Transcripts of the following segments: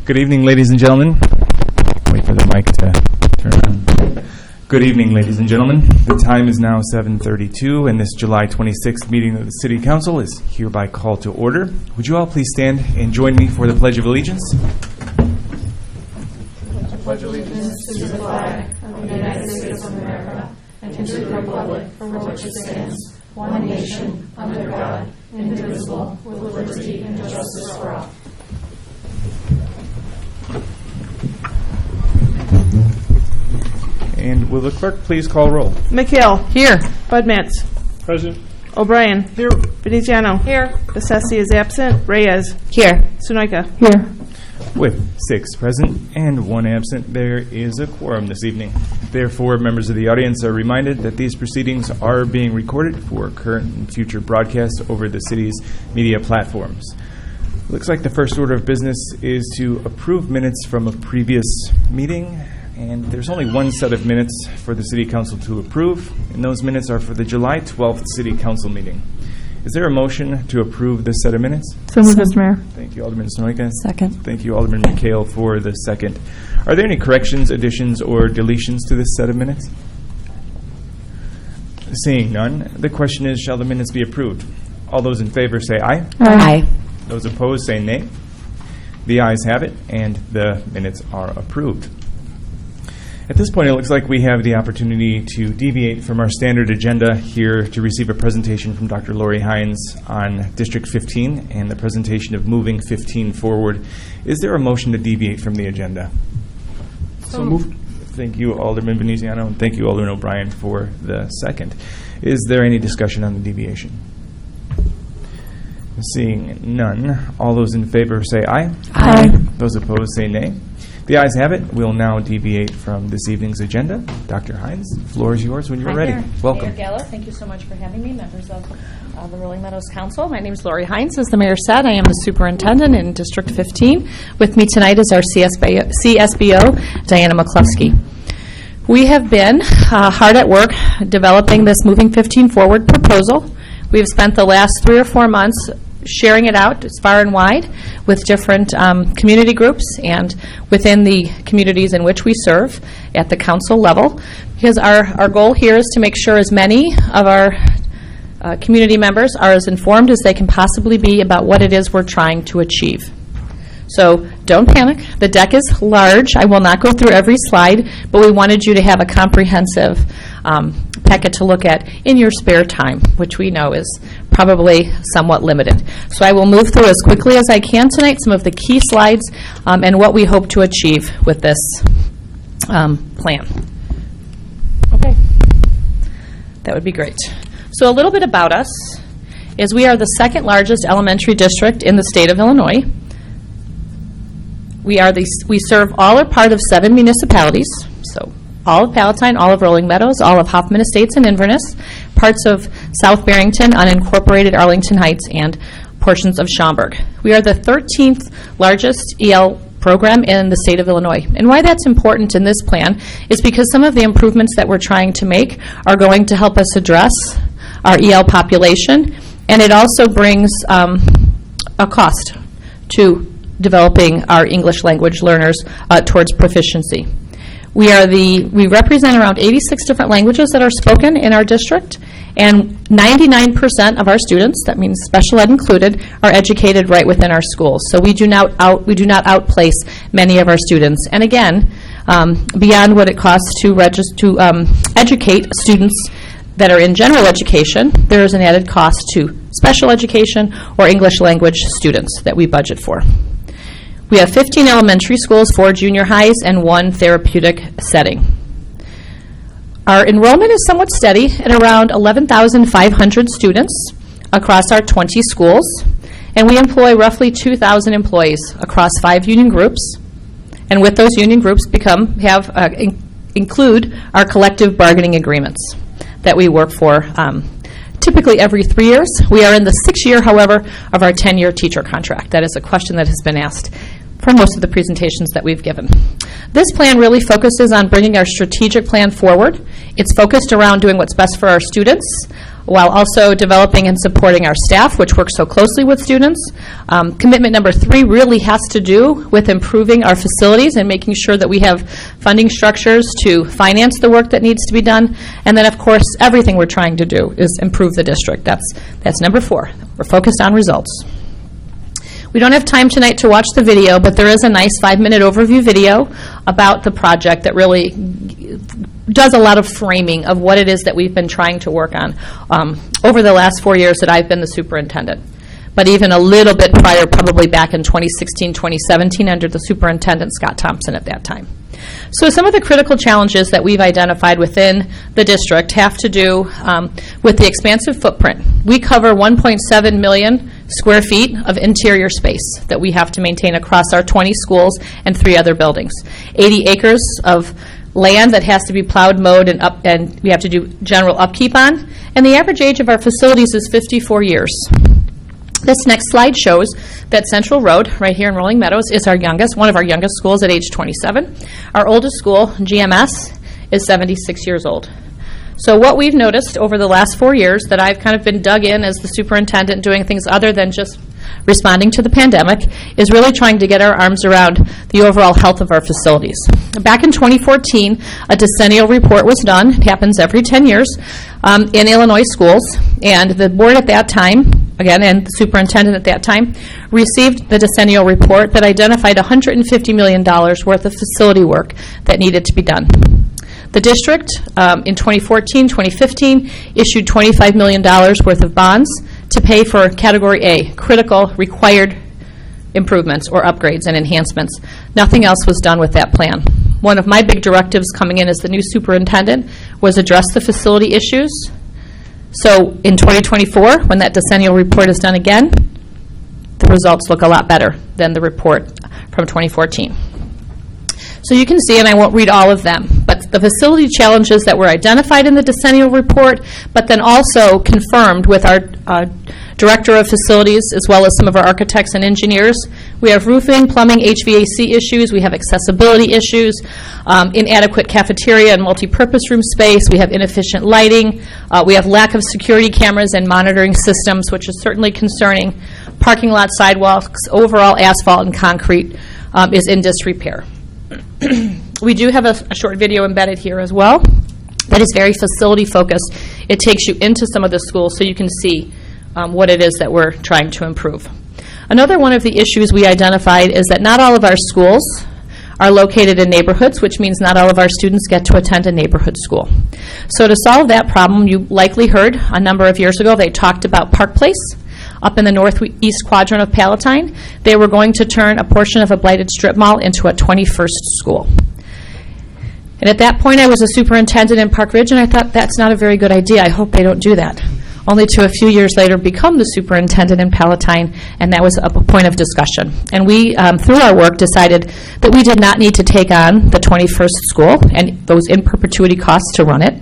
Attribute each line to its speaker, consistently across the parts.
Speaker 1: Good evening, ladies and gentlemen. Wait for the mic to turn on. Good evening, ladies and gentlemen. The time is now 7:32, and this July 26th meeting of the City Council is hereby called to order. Would you all please stand and join me for the Pledge of Allegiance?
Speaker 2: I pledge allegiance to the flag of the United States of America and to the republic for which it stands, one nation, under God, indivisible, with liberty and justice for all.
Speaker 1: And will the clerk please call roll?
Speaker 3: McHale. Here. Budmetz.
Speaker 4: Present.
Speaker 3: O'Brien. Here. Veneziano. Here. Bessesi is absent. Reyes.
Speaker 5: Here.
Speaker 3: Sunoika.
Speaker 5: Here.
Speaker 1: With 6 present and 1 absent, there is a quorum this evening. Therefore, members of the audience are reminded that these proceedings are being recorded for current and future broadcasts over the city's media platforms. Looks like the first order of business is to approve minutes from a previous meeting, and there's only one set of minutes for the City Council to approve, and those minutes are for the July 12th City Council meeting. Is there a motion to approve this set of minutes?
Speaker 5: So moved, Mr. Mayor.
Speaker 1: Thank you, Alderman Sonoyka.
Speaker 5: Second.
Speaker 1: Thank you, Alderman McHale, for the second. Are there any corrections, additions, or deletions to this set of minutes? Seeing none, the question is, shall the minutes be approved? All those in favor say aye.
Speaker 5: Aye.
Speaker 1: Those opposed say nay. The ayes have it, and the minutes are approved. At this point, it looks like we have the opportunity to deviate from our standard agenda here to receive a presentation from Dr. Lori Hines on District 15 and the presentation of moving 15 forward. Is there a motion to deviate from the agenda?
Speaker 4: So moved.
Speaker 1: Thank you, Alderman Veneziano, and thank you, Alderman O'Brien, for the second. Is there any discussion on the deviation? Seeing none, all those in favor say aye.
Speaker 5: Aye.
Speaker 1: Those opposed say nay. The ayes have it. We'll now deviate from this evening's agenda. Dr. Hines, the floor is yours when you're ready.
Speaker 6: Mayor.
Speaker 1: Welcome.
Speaker 6: Mayor Geller, thank you so much for having me, members of the Rolling Meadows Council. My name is Lori Hines. As the mayor said, I am the superintendent in District 15. With me tonight is our CSBO, Diana McCluskey. We have been hard at work developing this Moving 15 Forward proposal. We've spent the last 3 or 4 months sharing it out as far and wide with different community groups and within the communities in which we serve at the council level, because our goal here is to make sure as many of our community members are as informed as they can possibly be about what it is we're trying to achieve. So don't panic. The deck is large. I will not go through every slide, but we wanted you to have a comprehensive packet to look at in your spare time, which we know is probably somewhat limited. So I will move through as quickly as I can tonight some of the key slides and what we hope to achieve with this plan. Okay. That would be great. So a little bit about us is we are the second largest elementary district in the state of Illinois. We serve all or part of 7 municipalities, so all of Palatine, all of Rolling Meadows, all of Hoffman Estates and Inverness, parts of South Barrington, unincorporated Arlington Heights, and portions of Schaumburg. We are the 13th largest EL program in the state of Illinois. And why that's important in this plan is because some of the improvements that we're trying to make are going to help us address our EL population, and it also brings a cost to developing our English language learners towards proficiency. We represent around 86 different languages that are spoken in our district, and 99% of our students, that means special ed included, are educated right within our schools. So we do not outplace many of our students. And again, beyond what it costs to educate students that are in general education, there is an added cost to special education or English language students that we budget for. We have 15 elementary schools, 4 junior highs, and 1 therapeutic setting. Our enrollment is somewhat steady at around 11,500 students across our 20 schools, and we employ roughly 2,000 employees across 5 union groups, and with those union groups include our collective bargaining agreements that we work for typically every 3 years. We are in the 6th year, however, of our 10-year teacher contract. That is a question that has been asked for most of the presentations that we've given. This plan really focuses on bringing our strategic plan forward. It's focused around doing what's best for our students, while also developing and supporting our staff, which works so closely with students. Commitment number 3 really has to do with improving our facilities and making sure that we have funding structures to finance the work that needs to be done. And then, of course, everything we're trying to do is improve the district. That's number 4. We're focused on results. We don't have time tonight to watch the video, but there is a nice 5-minute overview video about the project that really does a lot of framing of what it is that we've been trying to work on over the last 4 years that I've been the superintendent. But even a little bit prior, probably back in 2016, 2017, under the superintendent, Scott Thompson, at that time. So some of the critical challenges that we've identified within the district have to do with the expansive footprint. We cover 1.7 million square feet of interior space that we have to maintain across our 20 schools and 3 other buildings. 80 acres of land that has to be plowed, mowed, and we have to do general upkeep on. And the average age of our facilities is 54 years. This next slide shows that Central Road, right here in Rolling Meadows, is one of our youngest schools at age 27. Our oldest school, GMS, is 76 years old. So what we've noticed over the last 4 years that I've kind of been dug in as the superintendent doing things other than just responding to the pandemic is really trying to get our arms around the overall health of our facilities. Back in 2014, a decennial report was done. It happens every 10 years in Illinois schools, and the board at that time, again, and the superintendent at that time, received the decennial report that identified $150 million worth of facility work that needed to be done. The district, in 2014, 2015, issued $25 million worth of bonds to pay for Category A, critical required improvements or upgrades and enhancements. Nothing else was done with that plan. One of my big directives coming in as the new superintendent was address the facility issues. So in 2024, when that decennial report is done again, the results look a lot better than the report from 2014. So you can see, and I won't read all of them, but the facility challenges that were identified in the decennial report, but then also confirmed with our director of facilities, as well as some of our architects and engineers. We have roofing, plumbing, HVAC issues. We have accessibility issues, inadequate cafeteria and multi-purpose room space. We have inefficient lighting. We have lack of security cameras and monitoring systems, which is certainly concerning. Parking lot sidewalks, overall asphalt and concrete is in disrepair. We do have a short video embedded here as well that is very facility focused. It takes you into some of the schools so you can see what it is that we're trying to improve. Another one of the issues we identified is that not all of our schools are located in neighborhoods, which means not all of our students get to attend a neighborhood school. So to solve that problem, you likely heard a number of years ago they talked about Park Place up in the northeast quadrant of Palatine. They were going to turn a portion of a blighted strip mall into a 21st school. And at that point, I was a superintendent in Park Ridge, and I thought, that's not a very good idea. I hope they don't do that. Only to a few years later become the superintendent in Palatine, and that was a point of discussion. And we, through our work, decided that we did not need to take on the 21st school and those in perpetuity costs to run it.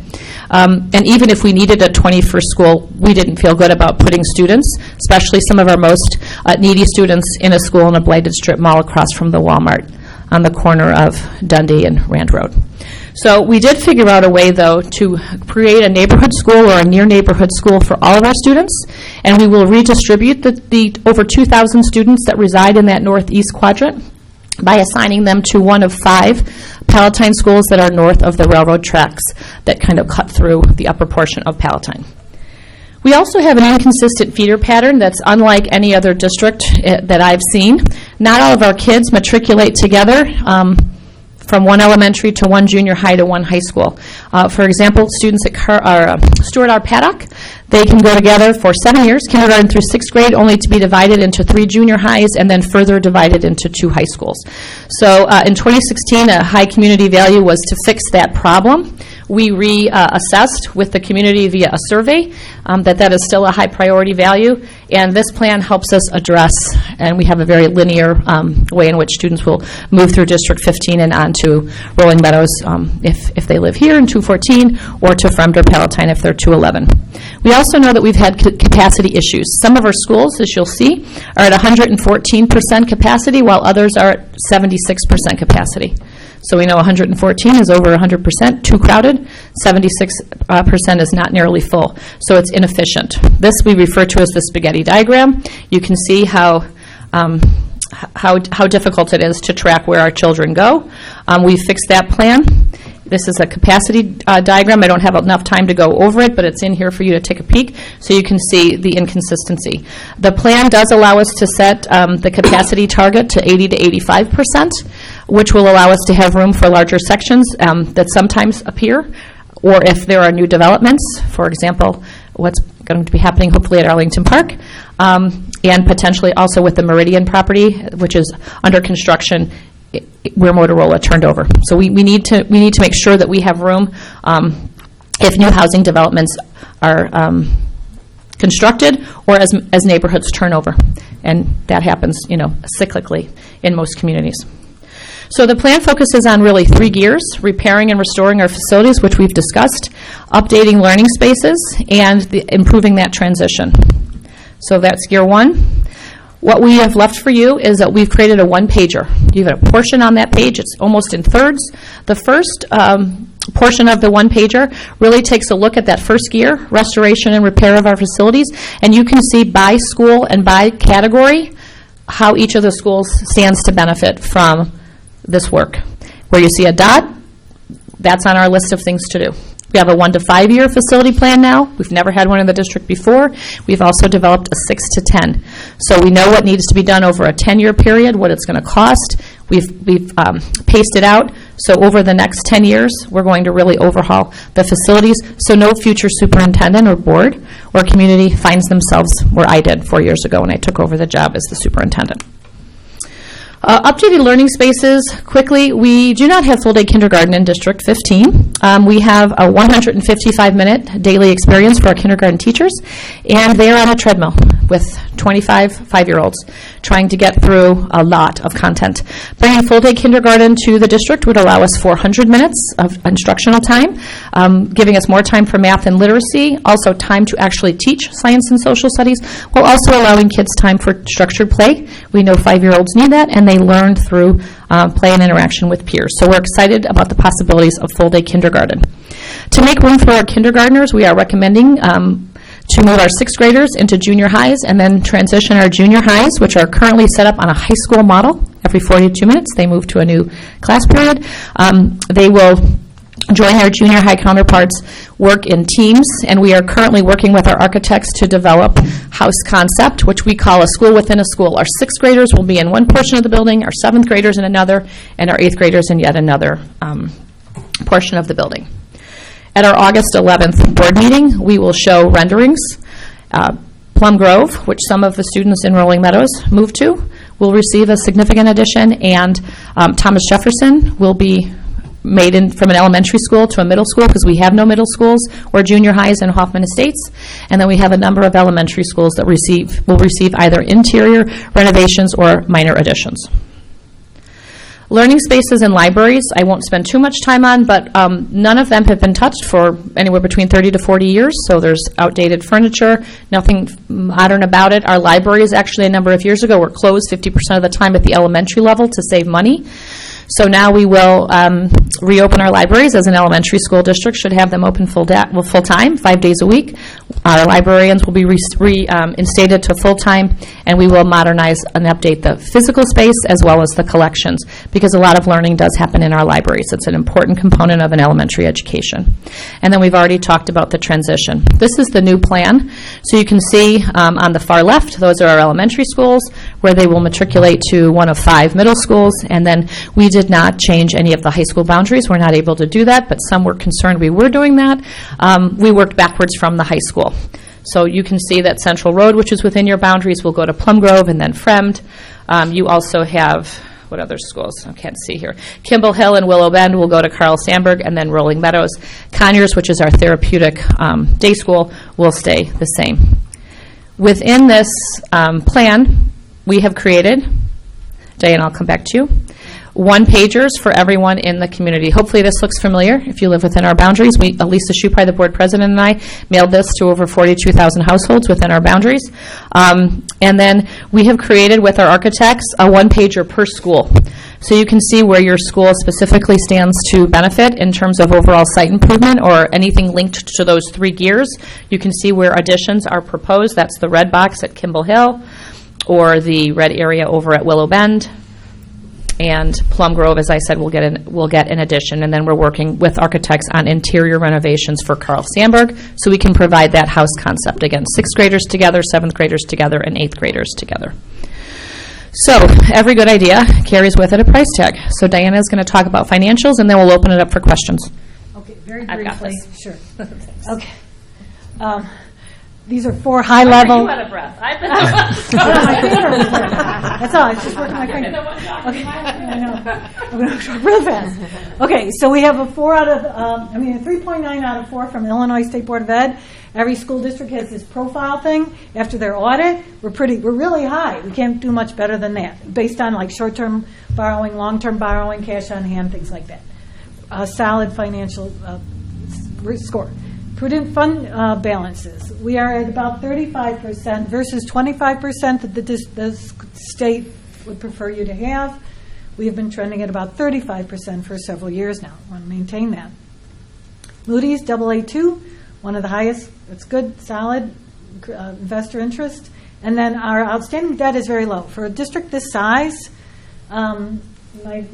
Speaker 6: And even if we needed a 21st school, we didn't feel good about putting students, especially some of our most needy students, in a school in a blighted strip mall across from the Walmart on the corner of Dundee and Rand Road. So we did figure out a way, though, to create a neighborhood school or a near-neighborhood school for all of our students, and we will redistribute the over 2,000 students that reside in that northeast quadrant by assigning them to one of 5 Palatine schools that are north of the railroad tracks that kind of cut through the upper portion of Palatine. We also have an inconsistent feeder pattern that's unlike any other district that I've seen. Not all of our kids matriculate together from one elementary to one junior high to one high school. For example, students at Stuart R. Paddock, they can go together for 7 years, kindergarten through 6th grade, only to be divided into 3 junior highs and then further divided into 2 high schools. So in 2016, a high community value was to fix that problem. We reassessed with the community via a survey that is still a high priority value, and this plan helps us address, and we have a very linear way in which students will move through District 15 and on to Rolling Meadows if they live here in 214, or to Fremder Palatine if they're 211. We also know that we've had capacity issues. Some of our schools, as you'll see, are at 114% capacity, while others are at 76% capacity. So we know 114 is over 100%, too crowded. 76% is not nearly full. So it's inefficient. This we refer to as the spaghetti diagram. You can see how difficult it is to track where our children go. We fixed that plan. This is a capacity diagram. I don't have enough time to go over it, but it's in here for you to take a peek so you can see the inconsistency. The plan does allow us to set the capacity target to 80 to 85%, which will allow us to have room for larger sections that sometimes appear, or if there are new developments, for example, what's going to be happening hopefully at Arlington Park, and potentially also with the Meridian property, which is under construction where Motorola turned over. So we need to make sure that we have room if new housing developments are constructed or as neighborhoods turn over, and that happens, cyclically in most communities. So the plan focuses on really 3 gears: repairing and restoring our facilities, which we've discussed, updating learning spaces, and improving that transition. So that's gear 1. What we have left for you is that we've created a one-pager. You have a portion on that page. It's almost in thirds. The first portion of the one-pager really takes a look at that first gear, restoration and repair of our facilities, and you can see by school and by category how each of the schools stands to benefit from this work. Where you see a dot, that's on our list of things to do. We have a 1 to 5 year facility plan now. We've never had one in the district before. We've also developed a 6 to 10. So we know what needs to be done over a 10-year period, what it's going to cost. We've paced it out. So over the next 10 years, we're going to really overhaul the facilities so no future superintendent or board or community finds themselves where I did 4 years ago when I took over the job as the superintendent. Updated learning spaces, quickly, we do not have full-day kindergarten in District 15. We have a 155-minute daily experience for our kindergarten teachers, and they are on a treadmill with 25 5-year-olds trying to get through a lot of content. Bringing full-day kindergarten to the district would allow us 400 minutes of instructional time, giving us more time for math and literacy, also time to actually teach science and social studies, while also allowing kids time for structured play. We know 5-year-olds need that, and they learn through play and interaction with peers. So we're excited about the possibilities of full-day kindergarten. To make room for our kindergartners, we are recommending to move our 6th graders into junior highs and then transition our junior highs, which are currently set up on a high school model. Every 42 minutes, they move to a new class period. They will join our junior high counterparts, work in teams, and we are currently working with our architects to develop house concept, which we call a school within a school. Our 6th graders will be in one portion of the building, our 7th graders in another, and our 8th graders in yet another portion of the building. At our August 11th board meeting, we will show renderings. Plum Grove, which some of the students in Rolling Meadows moved to, will receive a significant addition, and Thomas Jefferson will be made from an elementary school to a middle school because we have no middle schools or junior highs in Hoffman Estates. And then we have a number of elementary schools that will receive either interior renovations or minor additions. Learning spaces and libraries, I won't spend too much time on, but none of them have been touched for anywhere between 30 to 40 years, so there's outdated furniture, nothing modern about it. Our libraries, actually, a number of years ago, were closed 50% of the time at the elementary level to save money. So now we will reopen our libraries as an elementary school district, should have them open full-time, 5 days a week. Our librarians will be reinstated to full-time, and we will modernize and update the physical space as well as the collections, because a lot of learning does happen in our libraries. It's an important component of an elementary education. And then we've already talked about the transition. This is the new plan. So you can see on the far left, those are our elementary schools, where they will matriculate to one of 5 middle schools, and then we did not change any of the high school boundaries. We're not able to do that, but some were concerned we were doing that. We worked backwards from the high school. So you can see that Central Road, which is within your boundaries, will go to Plum Grove and then Fremd. You also have, what other schools? I can't see here. Kimball Hill and Willow Bend will go to Carl Sandburg, and then Rolling Meadows. Conyers, which is our therapeutic day school, will stay the same. Within this plan, we have created, Diane, I'll come back to you, one-pagers for everyone in the community. Hopefully this looks familiar if you live within our boundaries. Lisa Shupai, the board president, and I mailed this to over 42,000 households within our boundaries. And then we have created with our architects a one-pager per school. So you can see where your school specifically stands to benefit in terms of overall site improvement or anything linked to those 3 gears. You can see where additions are proposed. That's the red box at Kimball Hill, or the red area over at Willow Bend. And Plum Grove, as I said, will get an addition. And then we're working with architects on interior renovations for Carl Sandburg, so we can provide that house concept. Again, 6th graders together, 7th graders together, and 8th graders together. So every good idea carries with it a price tag. So Diana is going to talk about financials, and then we'll open it up for questions.
Speaker 5: Okay, very
Speaker 6: I've got
Speaker 5: briefly.
Speaker 6: this.
Speaker 5: Sure. Okay. These are 4 high-level.
Speaker 6: out of breath. I've been
Speaker 5: My finger was working. That's all. I was just working my finger. Okay. I know. I'm going to talk real fast. Okay, so we have a 3.9 out of 4 from Illinois State Board of Ed. Every school district has this profile thing after their audit. We're really high. We can't do much better than that, based on like short-term borrowing, long-term borrowing, cash on hand, things like that. A solid financial score. Prudent fund balances. We are at about 35% versus 25% that the state would prefer you to have. We have been trending at about 35% for several years now. We want to maintain that. Moody's AA2, one of the highest. It's good, solid investor interest. And then our outstanding debt is very low. For a district this size, maybe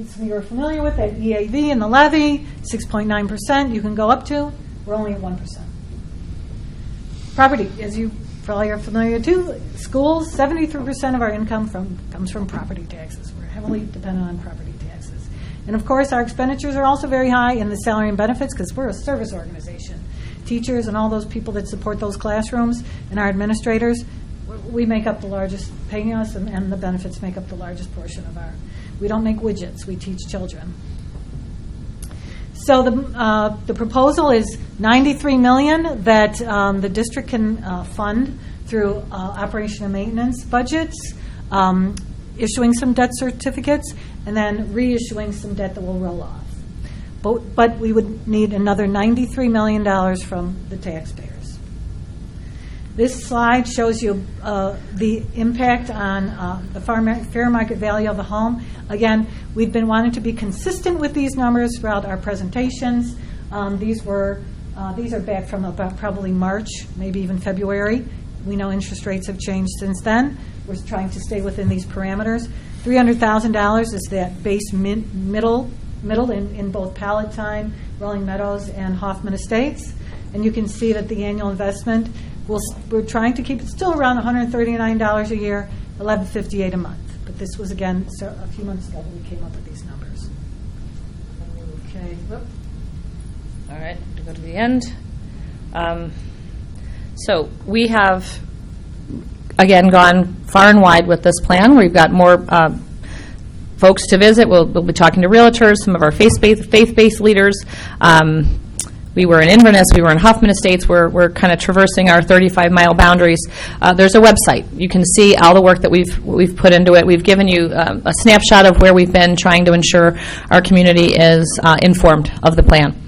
Speaker 5: some of you are familiar with that EAV and the levy, 6.9% you can go up to. We're only at 1%. Property, as you probably are familiar too, schools, 73% of our income comes from property taxes. We're heavily dependent on property taxes. And of course, our expenditures are also very high in the salary and benefits because we're a service organization. Teachers and all those people that support those classrooms and our administrators, we make up the largest, paying us, and the benefits make up the largest portion of we don't make widgets, we teach children. So the proposal is $93 million that the district can fund through operation and maintenance budgets, issuing some debt certificates, and then reissuing some debt that will roll off. But we would need another $93 million from the taxpayers. This slide shows you the impact on the fair market value of a home. Again, we've been wanting to be consistent with these numbers throughout our presentations. These are back from about probably March, maybe even February. We know interest rates have changed since then. We're trying to stay within these parameters. $300,000 is that base middle in both Palatine, Rolling Meadows, and Hoffman Estates. And you can see that the annual investment, we're trying to keep it still around $139 a year, $11.58 a month. But this was, again, a few months ago that we came up with these numbers. Okay. Whoop.
Speaker 6: All right, to go to the end. So we have, again, gone far and wide with this plan. We've got more folks to visit. We'll be talking to realtors, some of our faith-based leaders. We were in Inverness, we were in Hoffman Estates. We're kind of traversing our 35-mile boundaries. There's a website. You can see all the work that we've put into it. We've given you a snapshot of where we've been trying to ensure our community is informed of the plan.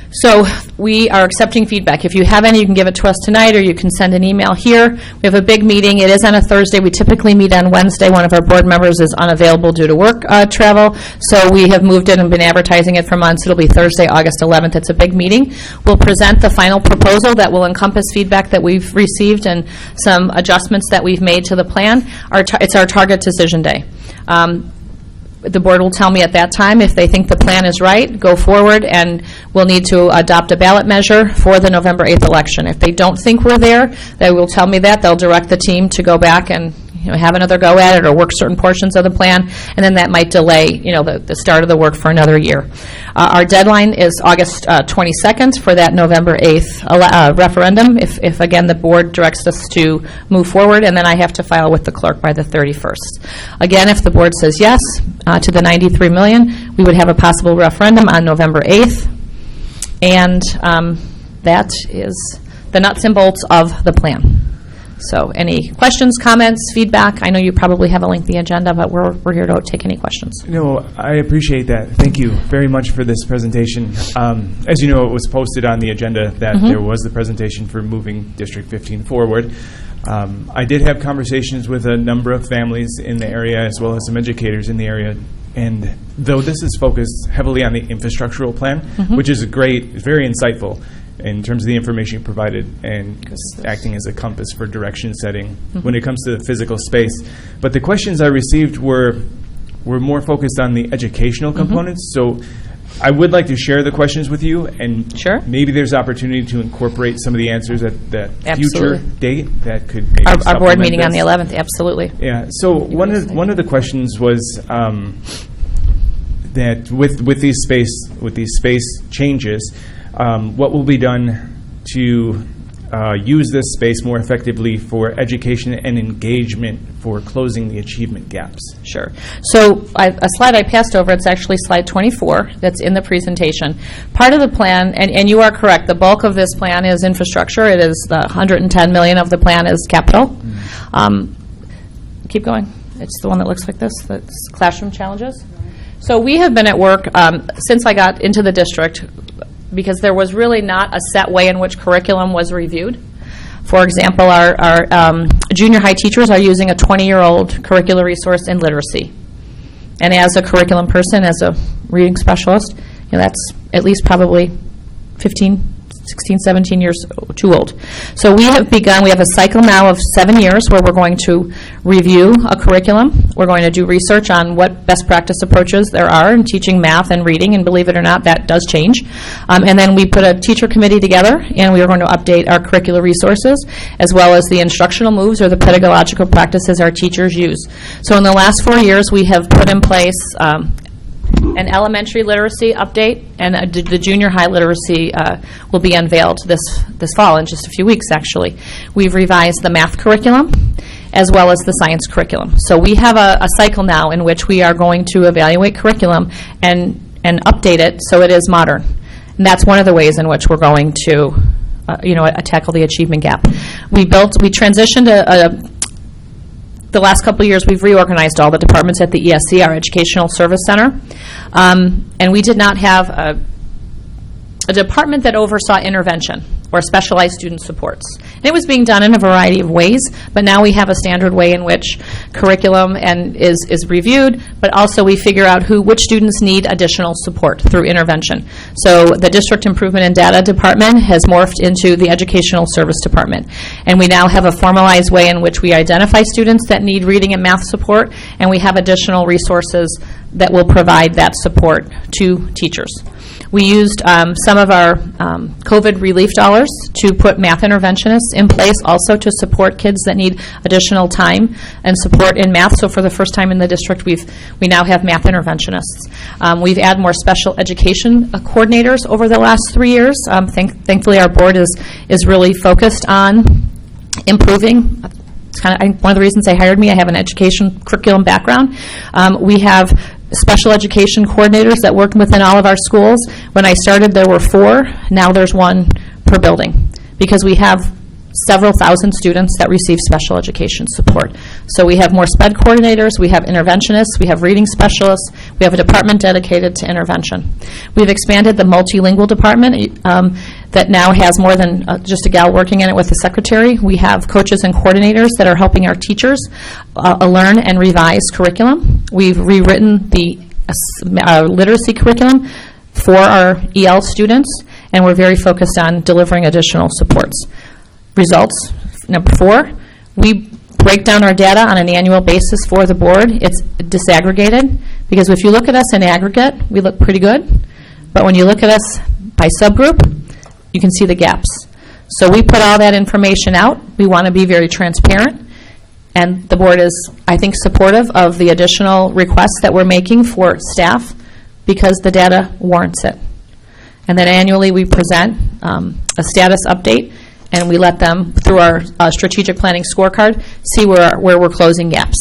Speaker 6: So we are accepting feedback. If you have any, you can give it to us tonight, or you can send an email here. We have a big meeting. It is on a Thursday. We typically meet on Wednesday. One of our board members is unavailable due to work travel, so we have moved it and been advertising it for months. It'll be Thursday, August 11th. It's a big meeting. We'll present the final proposal that will encompass feedback that we've received and some adjustments that we've made to the plan. It's our target decision day. The board will tell me at that time if they think the plan is right, go forward, and we'll need to adopt a ballot measure for the November 8th election. If they don't think we're there, they will tell me that. They'll direct the team to go back and have another go at it or work certain portions of the plan, and then that might delay the start of the work for another year. Our deadline is August 22nd for that November 8th referendum, if again the board directs us to move forward, and then I have to file with the clerk by the 31st. Again, if the board says yes to the $93 million, we would have a possible referendum on November 8th, and that is the nuts and bolts of the plan. So any questions, comments, feedback? I know you probably have a lengthy agenda, but we're here to take any questions.
Speaker 1: No, I appreciate that. Thank you very much for this presentation. As you know, it was posted on the agenda that there was the presentation for moving District 15 forward. I did have conversations with a number of families in the area as well as some educators in the area, And though this is focused heavily on the infrastructural plan, which is great, very insightful in terms of the information provided and acting as a compass for direction setting when it comes to the physical space. But the questions I received were more focused on the educational components. So I would like to share the questions with you, and
Speaker 6: Sure.
Speaker 1: maybe there's opportunity to incorporate some of the answers at that future
Speaker 6: Absolutely.
Speaker 1: date that could maybe
Speaker 6: Our board
Speaker 1: supplement
Speaker 6: meeting on the
Speaker 1: this.
Speaker 6: 11th, absolutely.
Speaker 1: Yeah. So one of the questions was that with these space changes, what will be done to use this space more effectively for education and engagement for closing the achievement gaps?
Speaker 6: Sure. So a slide I passed over, it's actually slide 24 that's in the presentation. Part of the plan, and you are correct, the bulk of this plan is infrastructure. It is the $110 million of the plan is capital. Keep going. It's the one that looks like this. That's classroom challenges. So we have been at work since I got into the district, because there was really not a set way in which curriculum was reviewed. For example, our junior high teachers are using a 20-year-old curricular resource in literacy. And as a curriculum person, as a reading specialist, that's at least probably 16, 17 years too old. So we have begun, we have a cycle now of 7 years where we're going to review a curriculum. We're going to do research on what best practice approaches there are in teaching math and reading, and believe it or not, that does change. And then we put a teacher committee together, and we are going to update our curricular resources, as well as the instructional moves or the pedagogical practices our teachers use. So in the last 4 years, we have put in place an elementary literacy update, and the junior high literacy will be unveiled this fall in just a few weeks, actually. We've revised the math curriculum as well as the science curriculum. So we have a cycle now in which we are going to evaluate curriculum and update it so it is modern. And that's one of the ways in which we're going to tackle the achievement gap. We transitioned the last couple of years, we've reorganized all the departments at the ESC, our Educational Service Center. And we did not have a department that oversaw intervention or specialized student supports. And it was being done in a variety of ways, but now we have a standard way in which curriculum is reviewed, but also we figure out which students need additional support through intervention. So the District Improvement and Data Department has morphed into the Educational Service Department. And we now have a formalized way in which we identify students that need reading and math support, and we have additional resources that will provide that support to teachers. We used some of our COVID relief dollars to put math interventionists in place also to support kids that need additional time and support in math. So for the first time in the district, we now have math interventionists. We've added more special education coordinators over the last 3 years. Thankfully, our board is really focused on improving. It's kind of one of the reasons they hired me. I have an education curriculum background. We have special education coordinators that work within all of our schools. When I started, there were 4. Now there's 1 per building, because we have several thousand students that receive special education support. So we have more SPED coordinators, we have interventionists, we have reading specialists, we have a department dedicated to intervention. We've expanded the multilingual department that now has more than just a gal working in it with the secretary. We have coaches and coordinators that are helping our teachers learn and revise curriculum. We've rewritten the literacy curriculum for our EL students, and we're very focused on delivering additional supports. Results, number 4, we break down our data on an annual basis for the board. It's disaggregated, because if you look at us in aggregate, we look pretty good. But when you look at us by subgroup, you can see the gaps. So we put all that information out. We want to be very transparent. And the board is, I think, supportive of the additional requests that we're making for staff, because the data warrants it. And then annually we present a status update, and we let them, through our strategic planning scorecard, see where we're closing gaps.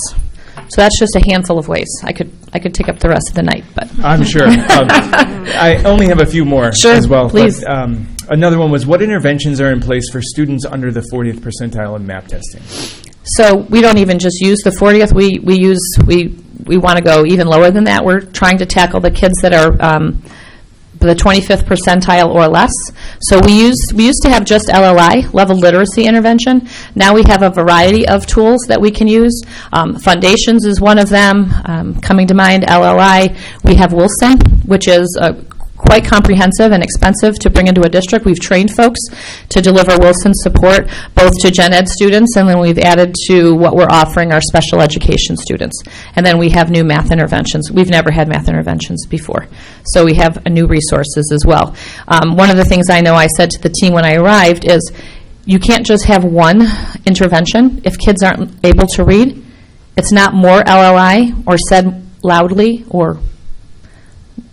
Speaker 6: So that's just a handful of ways. I could take up the rest of the night, but
Speaker 1: I'm sure. I only have a few more as well.
Speaker 6: Please.
Speaker 1: But, another one was, what interventions are in place for students under the 40th percentile in MAP testing?
Speaker 6: So we don't even just use the 40th. We want to go even lower than that. We're trying to tackle the kids that are the 25th percentile or less. So we used to have just LLI, level literacy intervention. Now we have a variety of tools that we can use. Foundations is one of them. Coming to mind, LLI. We have Wilson, which is quite comprehensive and expensive to bring into a district. We've trained folks to deliver Wilson support both to gen ed students, and then we've added to what we're offering our special education students. And then we have new math interventions. We've never had math interventions before. So we have new resources as well. One of the things I know I said to the team when I arrived is you can't just have one intervention. If kids aren't able to read, it's not more LLI or said loudly or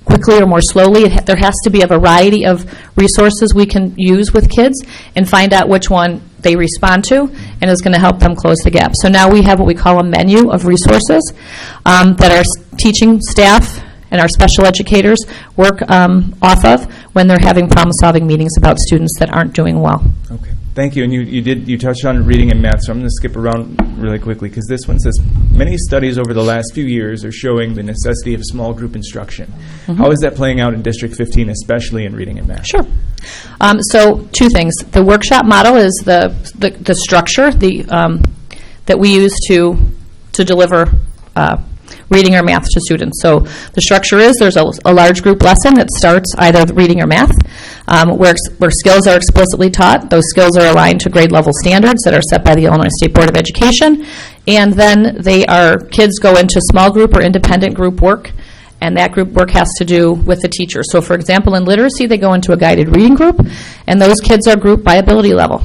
Speaker 6: quickly or more slowly. There has to be a variety of resources we can use with kids and find out which one they respond to and is going to help them close the gap. So now we have what we call a menu of resources that our teaching staff and our special educators work off of when they're having problem-solving meetings about students that aren't doing well.
Speaker 1: Okay. Thank you. And you touched on reading and math, so I'm going to skip around really quickly because this one says, many studies over the last few years are showing the necessity of small group instruction. Mm-hmm. How is that playing out in District 15, especially in reading and math?
Speaker 6: Sure. So two things. The workshop model is the structure that we use to deliver reading or math to students. So the structure is there's a large group lesson that starts either reading or math, where skills are explicitly taught. Those skills are aligned to grade level standards that are set by the Illinois State Board of Education. And then kids go into small group or independent group work, and that group work has to do with the teacher. So for example, in literacy, they go into a guided reading group, and those kids are grouped by ability level.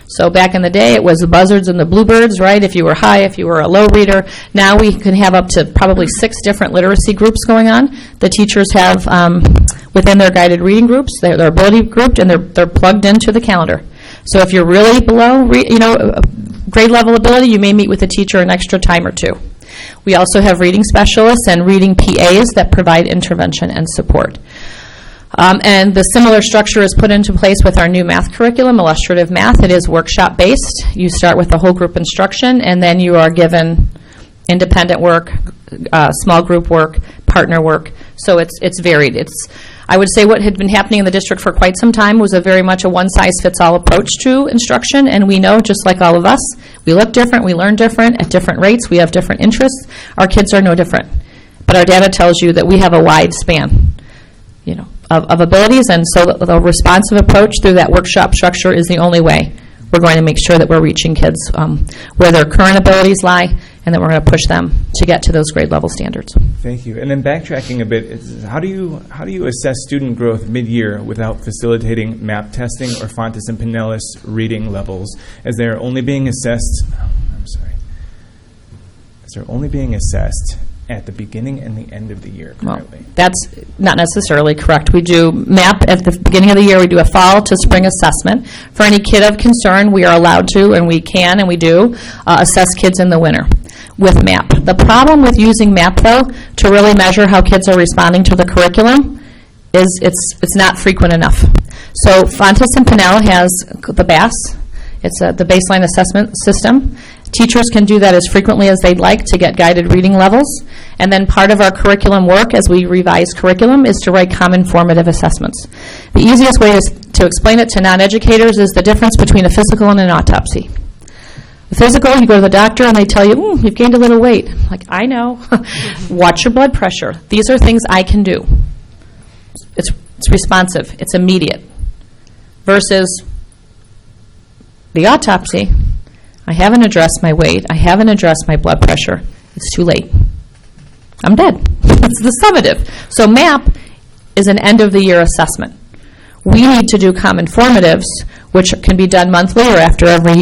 Speaker 6: So back in the day, it was the buzzards and the bluebirds, right? If you were high, if you were a low reader. Now we can have up to probably 6 different literacy groups going on. The teachers have, within their guided reading groups, their ability grouped, and they're plugged into the calendar. So if you're really below, grade level ability, you may meet with the teacher an extra time or two. We also have reading specialists and reading PAs that provide intervention and support. And the similar structure is put into place with our new math curriculum, illustrative math. It is workshop-based. You start with the whole group instruction, and then you are given independent work, small group work, partner work. So it's varied. I would say what had been happening in the district for quite some time was very much a one-size-fits-all approach to instruction, and we know, just like all of us, we look different, we learn different, at different rates, we have different interests. Our kids are no different. But our data tells you that we have a wide span, of abilities, and so the responsive approach through that workshop structure is the only way we're going to make sure that we're reaching kids where their current abilities lie, and that we're going to push them to get to those grade level standards.
Speaker 1: Thank you. And then backtracking a bit, how do you assess student growth mid-year without facilitating MAP testing or Fontes and Pinellas reading levels, as they're only being assessed? As they're only being assessed at the beginning and the end of the year currently.
Speaker 6: Well, that's not necessarily correct. We do MAP at the beginning of the year. We do a fall to spring assessment. For any kid of concern, we are allowed to, and we can, and we do, assess kids in the winter with MAP. The problem with using MAP, though, to really measure how kids are responding to the curriculum is it's not frequent enough. So Fontes and Pinellas has the BAS. It's the baseline assessment system. Teachers can do that as frequently as they'd like to get guided reading levels. And then part of our curriculum work as we revise curriculum is to write common formative assessments. The easiest way to explain it to non-educators is the difference between a physical and an autopsy. The physical, you go to the doctor and they tell you, you've gained a little weight. Like, I know. Watch your blood pressure. These are things I can do. It's responsive. It's immediate. Versus the autopsy, I haven't addressed my weight. I haven't addressed my blood pressure. It's too late. I'm dead. It's the summative. So MAP is an end-of-the-year assessment. We need to do common formatives, which can be done monthly or after every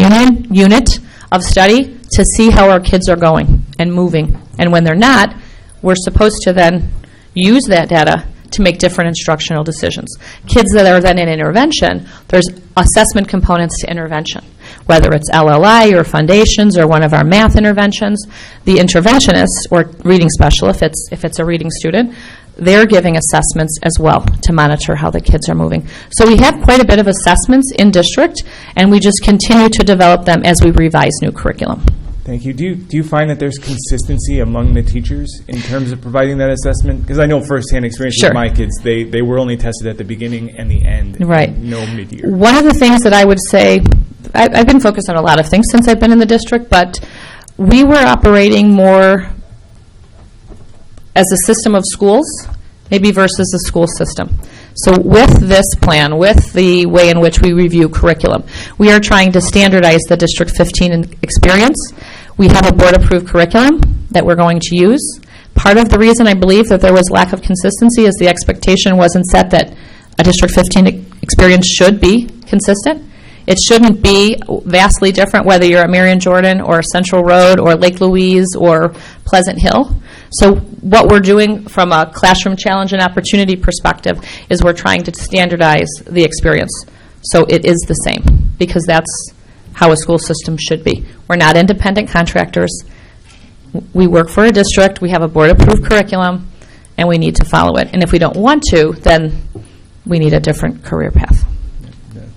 Speaker 6: unit of study to see how our kids are going and moving. And when they're not, we're supposed to then use that data to make different instructional decisions. Kids that are then in intervention, there's assessment components to intervention. Whether it's LLI or Foundations or one of our math interventions, the interventionist or reading specialist, if it's a reading student, they're giving assessments as well to monitor how the kids are moving. So we have quite a bit of assessments in district, and we just continue to develop them as we revise new curriculum.
Speaker 1: Thank you. Do you find that there's consistency among the teachers in terms of providing that assessment? Because I know firsthand experience
Speaker 6: Sure.
Speaker 1: with my kids, they were only tested at the beginning and the end,
Speaker 6: Right.
Speaker 1: and no mid-year.
Speaker 6: One of the things that I would say, I've been focused on a lot of things since I've been in the district, but we were operating more as a system of schools, maybe versus a school system. So with this plan, with the way in which we review curriculum, we are trying to standardize the District 15 experience. We have a board-approved curriculum that we're going to use. Part of the reason I believe that there was lack of consistency is the expectation wasn't set that a District 15 experience should be consistent. It shouldn't be vastly different whether you're at Marion Jordan or Central Road or Lake Louise or Pleasant Hill. So what we're doing from a classroom challenge and opportunity perspective is we're trying to standardize the experience so it is the same, because that's how a school system should be. We're not independent contractors. We work for a district, we have a board-approved curriculum, and we need to follow it. And if we don't want to, then we need a different career path.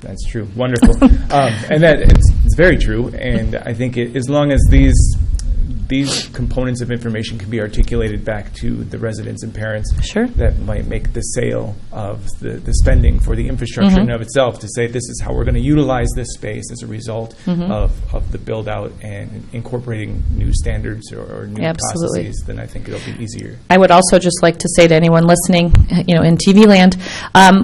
Speaker 1: That's true. Wonderful. And that it's very true. And I think as long as these components of information can be articulated back to the residents and parents,
Speaker 6: Sure.
Speaker 1: that might make the sale of the spending for the infrastructure in of itself, to say this is how we're going to utilize this space as a result of the build out and incorporating new standards or new
Speaker 6: Absolutely.
Speaker 1: processes, then I think it'll be easier.
Speaker 6: I would also just like to say to anyone listening, in TV land,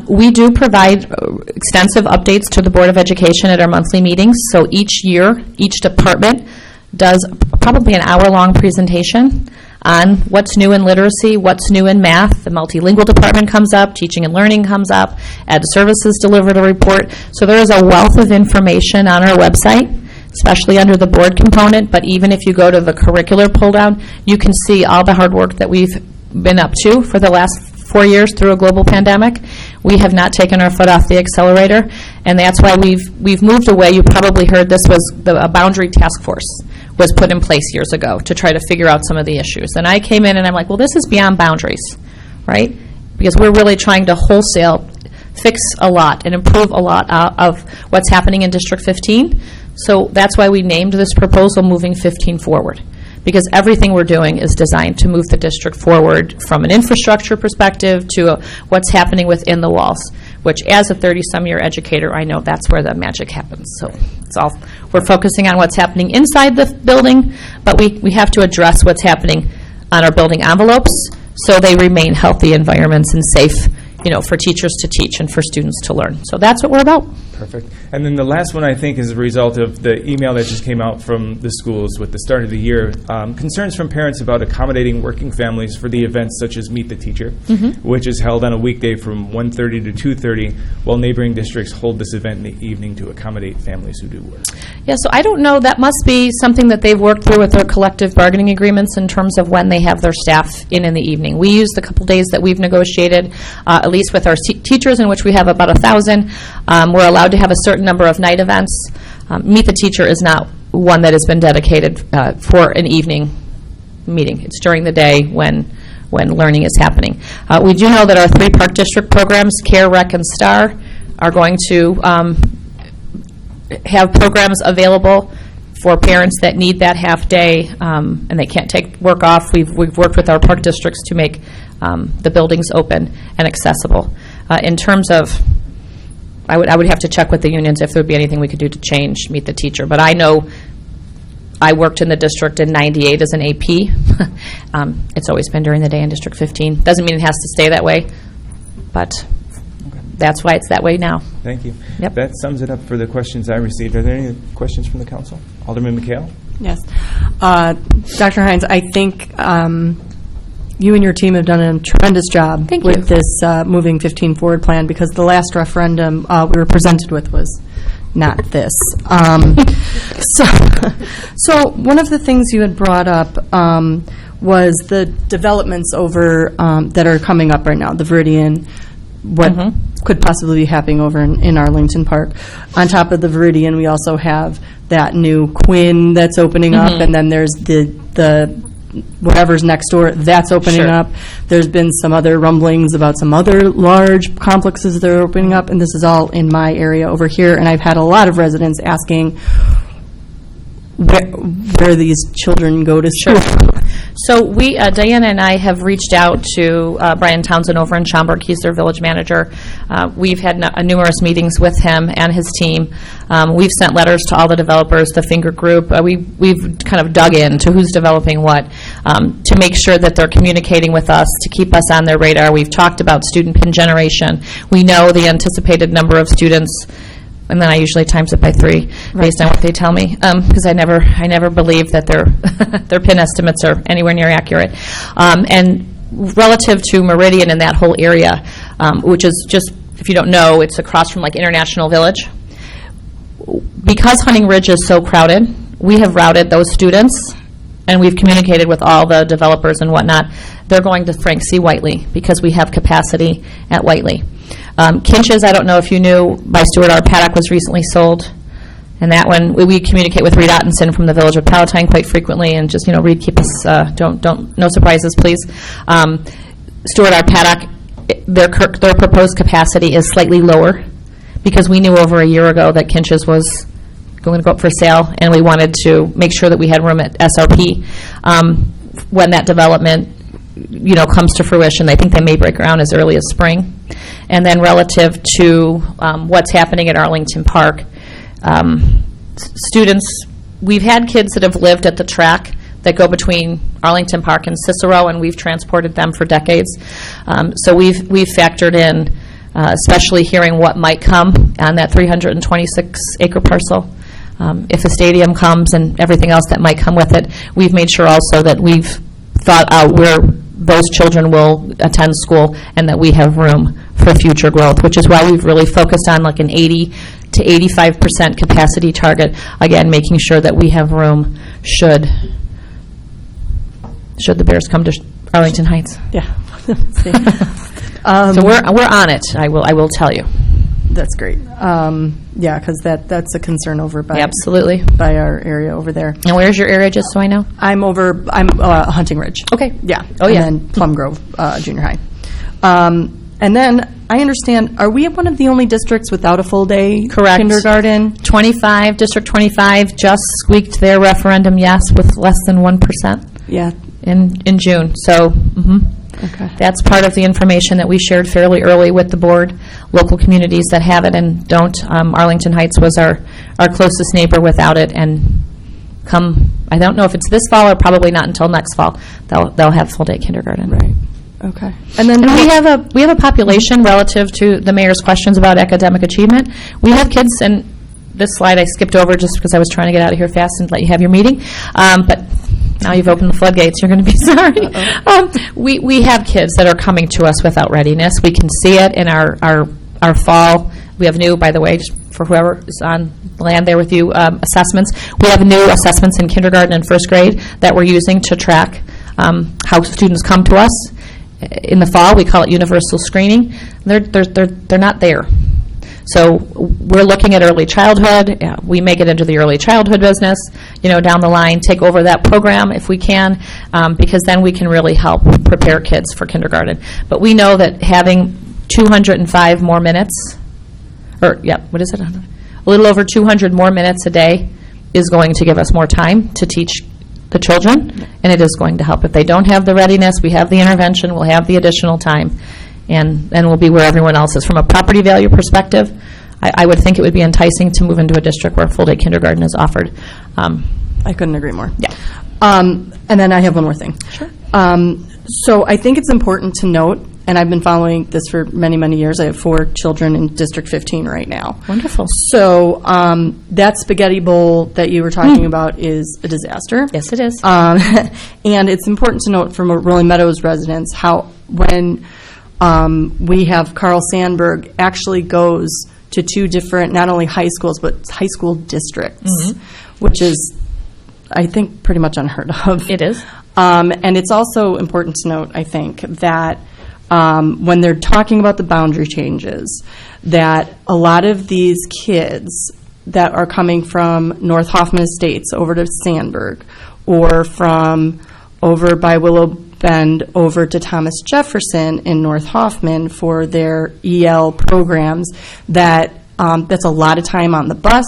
Speaker 6: we do provide extensive updates to the Board of Education at our monthly meetings. So each year, each department does probably an hour-long presentation on what's new in literacy, what's new in math. The multilingual department comes up, teaching and learning comes up, Ed Services delivered a report. So there is a wealth of information on our website, especially under the board component, but even if you go to the curricular pull-down, you can see all the hard work that we've been up to for the last 4 years through a global pandemic. We have not taken our foot off the accelerator, and that's why we've moved away. You probably heard this was a boundary task force was put in place years ago to try to figure out some of the issues. And I came in and I'm like, well, this is beyond boundaries, right? Because we're really trying to wholesale fix a lot and improve a lot of what's happening in District 15. So that's why we named this proposal Moving 15 Forward, because everything we're doing is designed to move the district forward from an infrastructure perspective to what's happening within the walls, which as a 30-some-year educator, I know that's where the magic happens. So it's all, we're focusing on what's happening inside the building, but we have to address what's happening on our building envelopes so they remain healthy environments and safe, for teachers to teach and for students to learn. So that's what we're about.
Speaker 1: Perfect. And then the last one, I think, is a result of the email that just came out from the schools with the start of the year. Concerns from parents about accommodating working families for the events such as Meet the Teacher, which is held on a weekday from 1:30 to 2:30, while neighboring districts hold this event in the evening to accommodate families who do work.
Speaker 6: Yeah, so I don't know. That must be something that they've worked through with their collective bargaining agreements in terms of when they have their staff in the evening. We use the couple days that we've negotiated, at least with our teachers, in which we have about 1,000. We're allowed to have a certain number of night events. Meet the Teacher is not one that has been dedicated for an evening meeting. It's during the day when learning is happening. We do know that our 3 Park District programs, CARE, REC, and STAR, are going to have programs available for parents that need that half day and they can't take work off. We've worked with our park districts to make the buildings open and accessible. In terms of, I would have to check with the unions if there would be anything we could do to change Meet the Teacher. But I know I worked in the district in '98 as an AP. It's always been during the day in District 15. Doesn't mean it has to stay that way, but that's why it's that way now.
Speaker 1: Thank you.
Speaker 6: Yep.
Speaker 1: That sums it up for the questions I received. Are there any questions from the council? Alderman McHale?
Speaker 7: Yes. Dr. Hines, I think you and your team have done a tremendous job with this Moving 15 Forward plan, because the last referendum we were presented with was not this. So one of the things you had brought up was the developments over that are coming up right now, the Viridian, what could possibly be happening over in Arlington Park. On top of the Viridian, we also have that new Quinn that's opening up, and then there's the whatever's next door, that's opening up. There's been some other rumblings about some other large complexes that are opening up, and this is all in my area over here, and I've had a lot of residents asking, where these children go to school.
Speaker 6: So we, Diana and I have reached out to Brian Townsend over in Schaumburg. He's their village manager. We've had numerous meetings with him and his team. We've sent letters to all the developers, the Finger Group. We've kind of dug into who's developing what to make sure that they're communicating with us, to keep us on their radar. We've talked about student pin generation. We know the anticipated number of students, and then I usually times it by 3 based on what they tell me, because I never believe that their pin estimates are anywhere near accurate. And relative to Meridian and that whole area, which is just, if you don't know, it's across from like International Village. Because Hunting Ridge is so crowded, we have routed those students, and we've communicated with all the developers and whatnot. They're going to Frank C. Whiteley because we have capacity at Whiteley. Kinches, I don't know if you knew, by Stuart R. Paddock was recently sold. And that one, we communicate with Reed Ottenson from the Village of Palatine quite frequently, and just, Reed, keep us, no surprises, please. Stuart R. Paddock, their proposed capacity is slightly lower because we knew over a year ago that Kinches was going to go up for sale, and we wanted to make sure that we had room at SRP. When that development, comes to fruition, I think they may break ground as early as spring. And then relative to what's happening at Arlington Park, students, we've had kids that have lived at the track that go between Arlington Park and Cicero, and we've transported them for decades. So we've factored in, especially hearing what might come on that 326-acre parcel. If a stadium comes and everything else that might come with it, we've made sure also that we've thought out where those children will attend school and that we have room for future growth, which is why we've really focused on like an 80 to 85% capacity target, again, making sure that we have room should the Bears come to Arlington Heights.
Speaker 7: Yeah.
Speaker 6: So we're on it, I will tell you.
Speaker 7: That's great. Yeah, because that's a concern over by
Speaker 6: Absolutely.
Speaker 7: by our area over there.
Speaker 6: And where's your area, just so I know?
Speaker 7: I'm Hunting Ridge.
Speaker 6: Okay.
Speaker 7: Yeah.
Speaker 6: Oh, yeah.
Speaker 7: And then Plum Grove Junior High. And then I understand, are we one of the only districts without a full day
Speaker 6: Correct.
Speaker 7: kindergarten?
Speaker 6: District 25 just squeaked their referendum yes with less than 1%.
Speaker 7: Yeah.
Speaker 6: In June. So
Speaker 7: Okay.
Speaker 6: that's part of the information that we shared fairly early with the board. Local communities that have it and don't. Arlington Heights was our closest neighbor without it, and I don't know if it's this fall or probably not until next fall, they'll have full day kindergarten.
Speaker 7: Right. Okay. And then
Speaker 6: we have a population relative to the mayor's questions about academic achievement. We have kids, and this slide I skipped over just because I was trying to get out of here fast and let you have your meeting. But now you've opened the floodgates, you're going to be sorry. We have kids that are coming to us without readiness. We can see it in our fall. We have new, by the way, just for whoever is on the land there with you, assessments. We have new assessments in kindergarten and first grade that we're using to track how students come to us. In the fall, we call it universal screening. They're not there. So we're looking at early childhood. We make it into the early childhood business, down the line, take over that program if we can, because then we can really help prepare kids for kindergarten. But we know that having 205 more minutes, a little over 200 more minutes a day is going to give us more time to teach the children, and it is going to help. If they don't have the readiness, we have the intervention, we'll have the additional time, and we'll be where everyone else is. From a property value perspective, I would think it would be enticing to move into a district where full-day kindergarten is offered.
Speaker 7: I couldn't agree more.
Speaker 6: Yeah.
Speaker 7: And then I have one more thing.
Speaker 6: Sure.
Speaker 7: So I think it's important to note, and I've been following this for many, many years. I have 4 children in District 15 right now.
Speaker 6: Wonderful.
Speaker 7: So that spaghetti bowl that you were talking about is a disaster.
Speaker 6: Yes, it is.
Speaker 7: And it's important to note from Rolling Meadows residents how when we have Carl Sandburg actually goes to 2 different, not only high schools, but high school districts, which is, I think, pretty much unheard of.
Speaker 6: It is.
Speaker 7: And it's also important to note, I think, that when they're talking about the boundary changes, that a lot of these kids that are coming from North Hoffman Estates over to Sandburg, or from over by Willow Bend over to Thomas Jefferson in North Hoffman for their EL programs, that's a lot of time on the bus,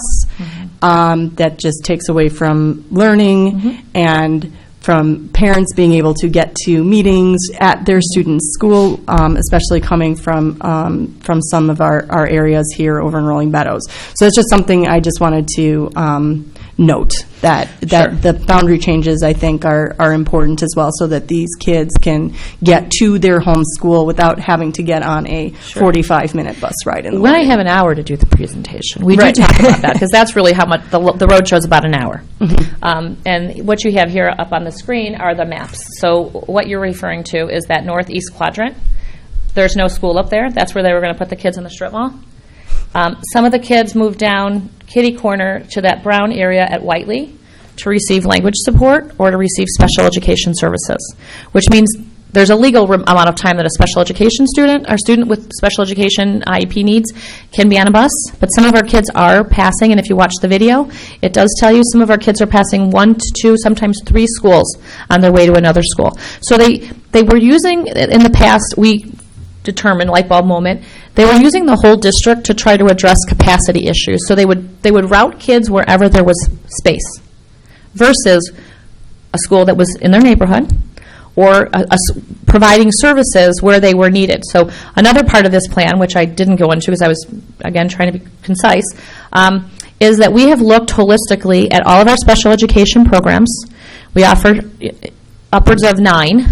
Speaker 7: that just takes away from learning and from parents being able to get to meetings at their students' school, especially coming from some of our areas here over in Rolling Meadows. So it's just something I just wanted to note, that the boundary changes, I think, are important as well, so that these kids can get to their home school without having to get on a 45-minute bus ride in the
Speaker 6: When I
Speaker 7: morning.
Speaker 6: have an hour to do the presentation, we
Speaker 7: Right.
Speaker 6: do talk about that, because that's really how much, the road show's about an hour. And what you have here up on the screen are the maps. So what you're referring to is that northeast quadrant. There's no school up there. That's where they were going to put the kids in the strip mall. Some of the kids moved down kitty corner to that brown area at Whiteley to receive language support or to receive special education services, which means there's a legal amount of time that a special education student, or student with special education IEP needs, can be on a bus. But some of our kids are passing, and if you watch the video, it does tell you some of our kids are passing 1 to 2, sometimes 3 schools on their way to another school. So they were using, in the past, we determined, light bulb moment, they were using the whole district to try to address capacity issues. So they would route kids wherever there was space, versus a school that was in their neighborhood, or providing services where they were needed. So another part of this plan, which I didn't go into because I was, again, trying to be concise, is that we have looked holistically at all of our special education programs. We offer upwards of 9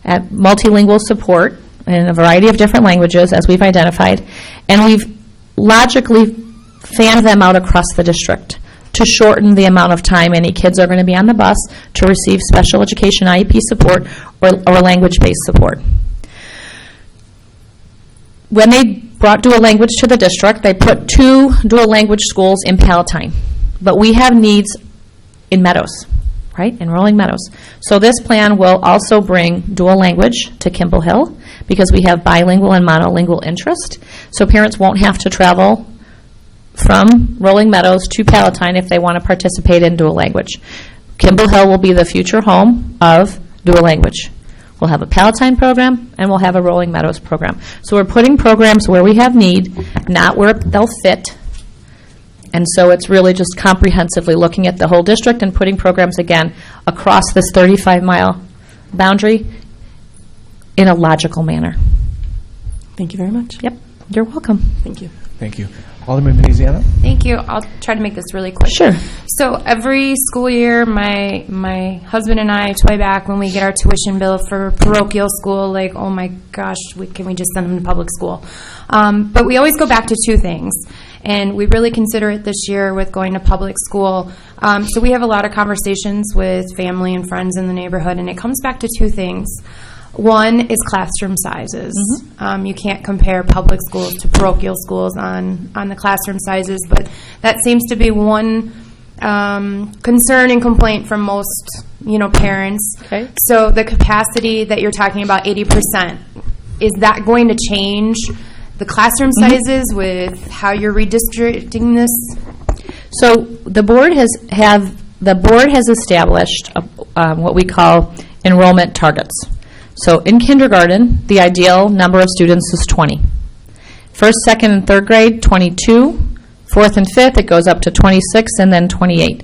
Speaker 6: at multilingual support in a variety of different languages, as we've identified, and we've logically fanned them out across the district to shorten the amount of time any kids are going to be on the bus to receive special education IEP support or language-based support. When they brought dual language to the district, they put 2 dual language schools in Palatine, but we have needs in Meadows, right, in Rolling Meadows. So this plan will also bring dual language to Kimball Hill, because we have bilingual and monolingual interest. So parents won't have to travel from Rolling Meadows to Palatine if they want to participate in dual language. Kimball Hill will be the future home of dual language. We'll have a Palatine program, and we'll have a Rolling Meadows program. So we're putting programs where we have need, not where they'll fit. And so it's really just comprehensively looking at the whole district and putting programs, again, across this 35-mile boundary in a logical manner.
Speaker 7: Thank you very much.
Speaker 6: Yep, you're welcome.
Speaker 7: Thank you.
Speaker 1: Thank you. Alderman Veneziano?
Speaker 8: Thank you. I'll try to make this really quick.
Speaker 6: Sure.
Speaker 8: So every school year, my husband and I toy back when we get our tuition bill for parochial school, like, oh my gosh, can we just send them to public school? But we always go back to 2 things. And we really consider it this year with going to public school. So we have a lot of conversations with family and friends in the neighborhood, and it comes back to 2 things. One is classroom sizes. You can't compare public schools to parochial schools on the classroom sizes, but that seems to be one concern and complaint from most parents.
Speaker 6: Okay.
Speaker 8: So the capacity that you're talking about, 80%, is that going to change the classroom sizes with how you're redistricting this?
Speaker 6: So the board has established what we call enrollment targets. So in kindergarten, the ideal number of students is 20. First, second, and third grade, 22. Fourth and fifth, it goes up to 26, and then 28.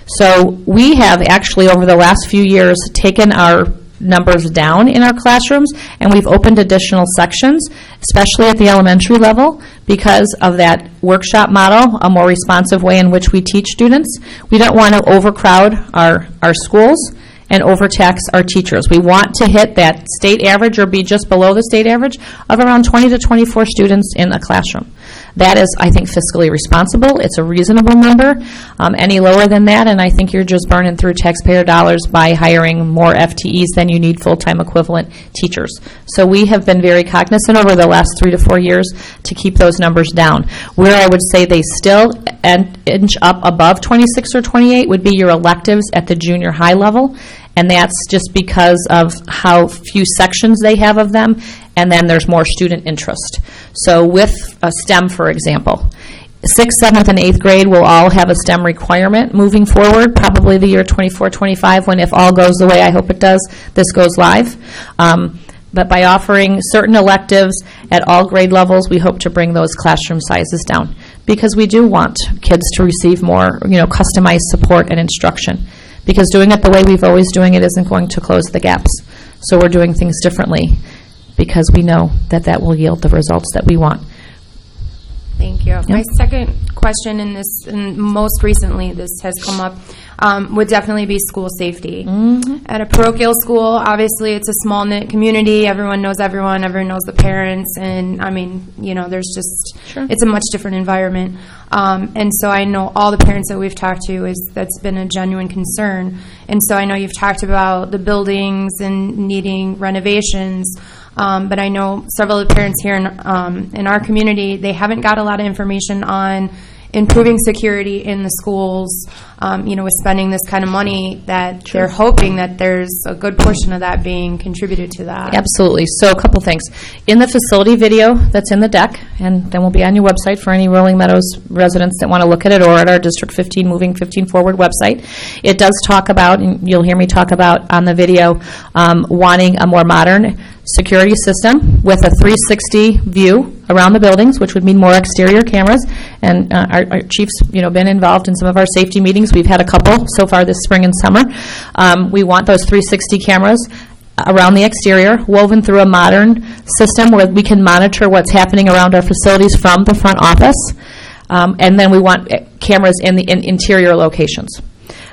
Speaker 6: So we have actually, over the last few years, taken our numbers down in our classrooms, and we've opened additional sections, especially at the elementary level, because of that workshop model, a more responsive way in which we teach students. We don't want to overcrowd our schools and overtax our teachers. We want to hit that state average or be just below the state average of around 20 to 24 students in a classroom. That is, I think, fiscally responsible. It's a reasonable number. Any lower than that, and I think you're just burning through taxpayer dollars by hiring more FTEs than you need full-time equivalent teachers. So we have been very cognizant over the last 3 to 4 years to keep those numbers down. Where I would say they still inch up above 26 or 28 would be your electives at the junior high level, and that's just because of how few sections they have of them, and then there's more student interest. So with a STEM, for example, 6th, 7th, and 8th grade will all have a STEM requirement moving forward, probably the year 24, 25, when, if all goes the way I hope it does, this goes live. But by offering certain electives at all grade levels, we hope to bring those classroom sizes down. because we do want kids to receive more, customized support and instruction. Because doing it the way we've always doing it isn't going to close the gaps. So we're doing things differently because we know that that will yield the results that we want.
Speaker 8: Thank you. My second question in this, and most recently this has come up, would definitely be school safety. At a parochial school, obviously it's a small-knit community. Everyone knows everyone knows the parents, and there's just, it's a much different environment. And so I know all the parents that we've talked to, that's been a genuine concern. And so I know you've talked about the buildings and needing renovations. But I know several of the parents here in our community, they haven't got a lot of information on improving security in the schools, with spending this kind of money, that they're hoping that there's a good portion of that being contributed to that.
Speaker 6: Absolutely. So a couple things. In the facility video that's in the deck, and then will be on your website for any Rolling Meadows residents that want to look at it, or at our District 15 Moving 15 Forward website, it does talk about, and you'll hear me talk about on the video, wanting a more modern security system with a 360 view around the buildings, which would mean more exterior cameras. And our chief's, been involved in some of our safety meetings. We've had a couple so far this spring and summer. We want those 360 cameras around the exterior, woven through a modern system where we can monitor what's happening around our facilities from the front office. And then we want cameras in the interior locations.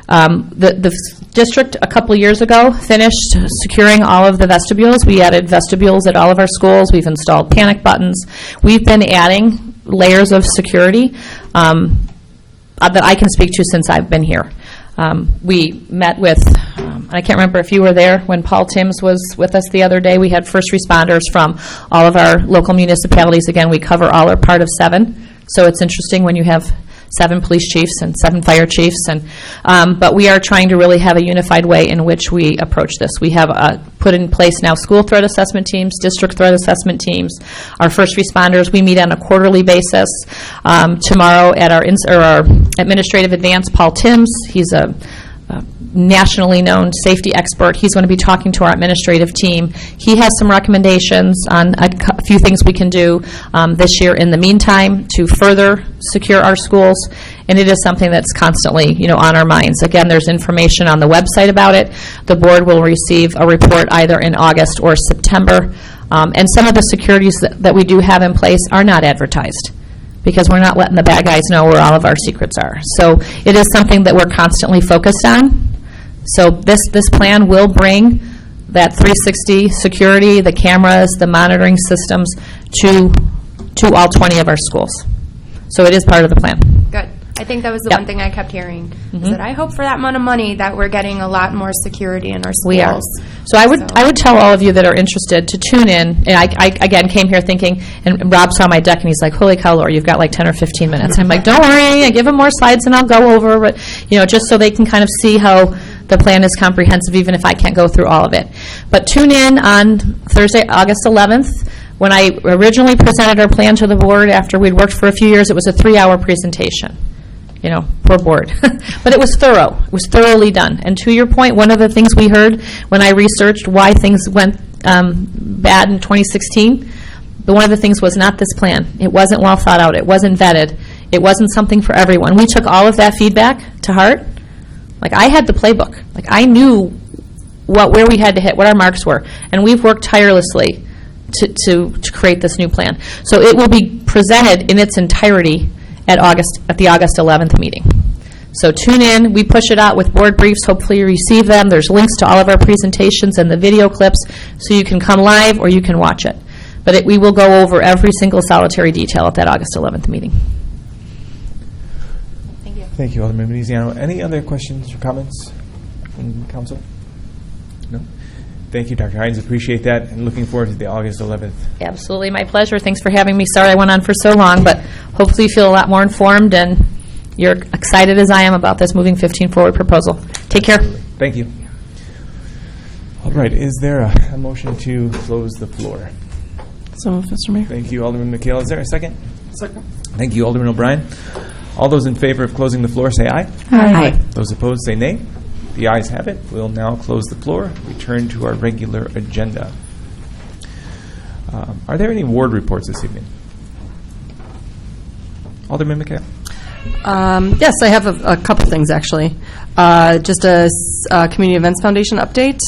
Speaker 6: The district a couple of years ago finished securing all of the vestibules. We added vestibules at all of our schools. We've installed panic buttons. We've been adding layers of security that I can speak to since I've been here. We met with, I can't remember if you were there when Paul Timms was with us the other day. We had first responders from all of our local municipalities. Again, we cover all or part of 7. So it's interesting when you have 7 police chiefs and 7 fire chiefs, but we are trying to really have a unified way in which we approach this. We have put in place now school threat assessment teams, district threat assessment teams, our first responders. We meet on a quarterly basis. Tomorrow at our administrative advance, Paul Timms, he's a nationally known safety expert. He's going to be talking to our administrative team. He has some recommendations on a few things we can do this year in the meantime to further secure our schools, and it is something that's constantly, on our minds. Again, there's information on the website about it. The board will receive a report either in August or September, and some of the securities that we do have in place are not advertised, because we're not letting the bad guys know where all of our secrets are. So it is something that we're constantly focused on. So this plan will bring that 360 security, the cameras, the monitoring systems to all 20 of our schools. So it is part of the plan.
Speaker 8: Good. I think that was the one thing I kept hearing, is that I hope for that amount of money that we're getting a lot more security in our schools.
Speaker 6: We are. So I would tell all of you that are interested to tune in. And I again came here thinking, and Rob saw my deck and he's like, holy cow, Laura, you've got like 10 or 15 minutes. I'm like, don't worry, I give them more slides and I'll go over, but just so they can kind of see how the plan is comprehensive, even if I can't go through all of it. But tune in on Thursday, August 11th. When I originally presented our plan to the board after we'd worked for a few years, it was a 3-hour presentation. Poor board. But it was thorough. It was thoroughly done. And to your point, one of the things we heard when I researched why things went bad in 2016, one of the things was not this plan. It wasn't well thought out. It wasn't vetted. It wasn't something for everyone. We took all of that feedback to heart. Like, I had the playbook. Like, I knew where we had to hit, what our marks were. And we've worked tirelessly to create this new plan. So it will be presented in its entirety at the August 11th meeting. So tune in. We push it out with board briefs. Hopefully you receive them. There's links to all of our presentations and the video clips, so you can come live or you can watch it. But we will go over every single solitary detail at that August 11th meeting.
Speaker 8: Thank you.
Speaker 1: Thank you, Alderman Veneziano. Any other questions or comments from council? No? Thank you, Dr. Hines. Appreciate that, and looking forward to the August 11th.
Speaker 6: Absolutely. My pleasure. Thanks for having me. Sorry I went on for so long, but hopefully you feel a lot more informed and you're excited as I am about this Moving 15 Forward proposal. Take care.
Speaker 1: Thank you. All right. Is there a motion to close the floor?
Speaker 3: So moved, Mr. Mayor.
Speaker 1: Thank you, Alderman McHale. Is there a second?
Speaker 4: Second.
Speaker 1: Thank you, Alderman O'Brien. All those in favor of closing the floor say aye.
Speaker 3: Aye.
Speaker 1: Those opposed say nay. The ayes have it. We'll now close the floor. Return to our regular agenda. Are there any ward reports this evening? Alderman McHale.
Speaker 7: Yes, I have a couple things, actually. Just a Community Events Foundation update.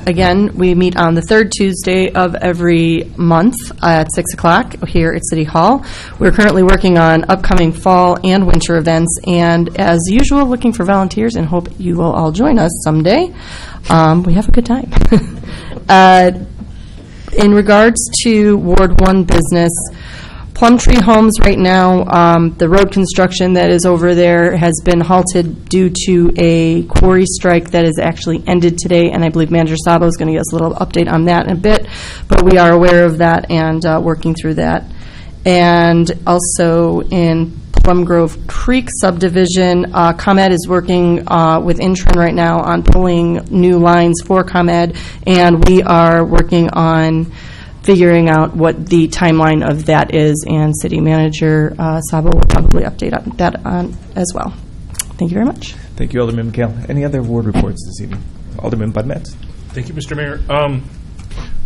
Speaker 7: Again, we meet on the third Tuesday of every month at 6 o'clock here at City Hall. We're currently working on upcoming fall and winter events, and as usual, looking for volunteers and hope you will all join us someday. We have a good time. In regards to Ward 1 business, Plumtree Homes right now, the road construction that is over there has been halted due to a quarry strike that has actually ended today, and I believe Manager Sabo is going to give us a little update on that in a bit, but we are aware of that and working through that. And also in Plum Grove Creek subdivision, ComEd is working with Intron right now on pulling new lines for ComEd, and we are working on figuring out what the timeline of that is, and City Manager Sabo will probably update on that as well. Thank you very much.
Speaker 1: Thank you, Alderman McHale. Any other ward reports this evening? Alderman Bud Metz.
Speaker 4: Thank you, Mr. Mayor.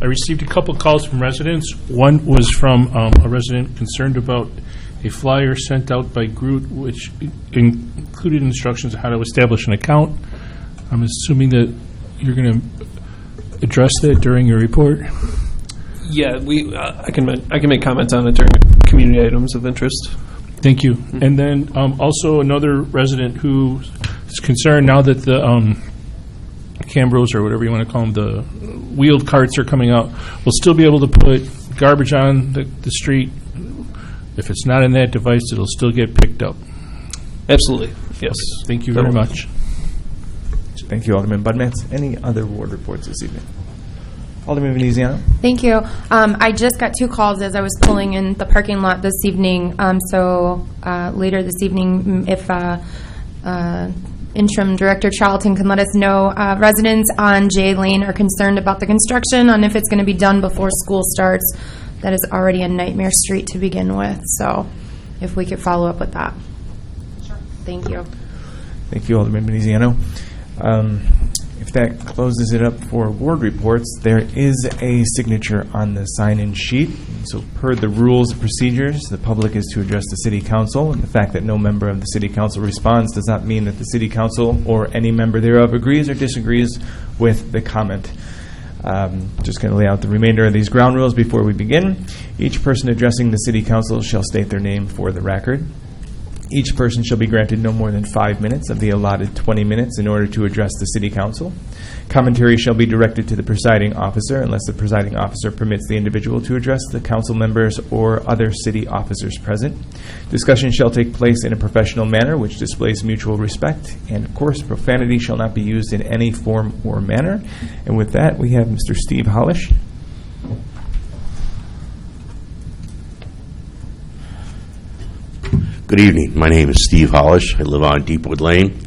Speaker 4: I received a couple calls from residents. One was from a resident concerned about a flyer sent out by Groot, which included instructions on how to establish an account. I'm assuming that you're going to address that during your report.
Speaker 9: Yeah, I can make comments on it during community items of interest.
Speaker 4: Thank you. And then also another resident who is concerned now that the Cambros, or whatever you want to call them, the wheeled carts are coming out, will still be able to put garbage on the street. If it's not in that device, it'll still get picked up.
Speaker 9: Absolutely, yes.
Speaker 4: Thank you very much.
Speaker 1: Thank you, Alderman Bud Metz. Any other ward reports this evening? Alderman Veneziano.
Speaker 8: Thank you. I just got 2 calls as I was pulling in the parking lot this evening. So later this evening, if Interim Director Charlton can let us know, residents on J Lane are concerned about the construction and if it's going to be done before school starts. That is already a nightmare street to begin with. So if we could follow up with that. Sure. Thank you.
Speaker 1: Thank you, Alderman Veneziano. If that closes it up for ward reports, there is a signature on the sign-in sheet. So per the rules of procedures, the public is to address the City Council, and the fact that no member of the City Council responds does not mean that the City Council or any member thereof agrees or disagrees with the comment. Just going to lay out the remainder of these ground rules before we begin. Each person addressing the City Council shall state their name for the record. Each person shall be granted no more than 5 minutes of the allotted 20 minutes in order to address the City Council. Commentary shall be directed to the presiding officer unless the presiding officer permits the individual to address the council members or other city officers present. Discussion shall take place in a professional manner which displays mutual respect, and of course, profanity shall not be used in any form or manner. And with that, we have Mr. Steve Hollish.
Speaker 10: Good evening. My name is Steve Hollish. I live on Deepwood Lane.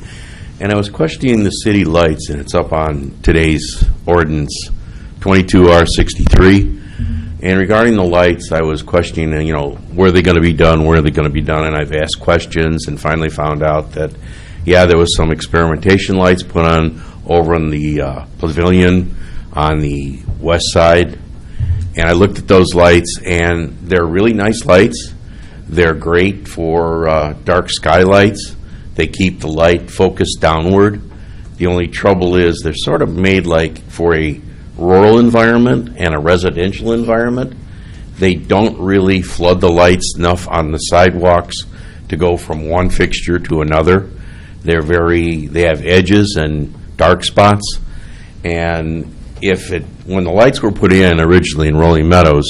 Speaker 10: And I was questioning the city lights, and it's up on today's ordinance 22R63. And regarding the lights, I was questioning, where are they going to be done, where are they going to be done? And I've asked questions and finally found out that, there was some experimentation lights put on over in the pavilion on the west side. And I looked at those lights, and they're really nice lights. They're great for dark skylights. They keep the light focused downward. The only trouble is they're sort of made like for a rural environment and a residential environment. They don't really flood the lights enough on the sidewalks to go from one fixture to another. They have edges and dark spots. And when the lights were put in originally in Rolling Meadows,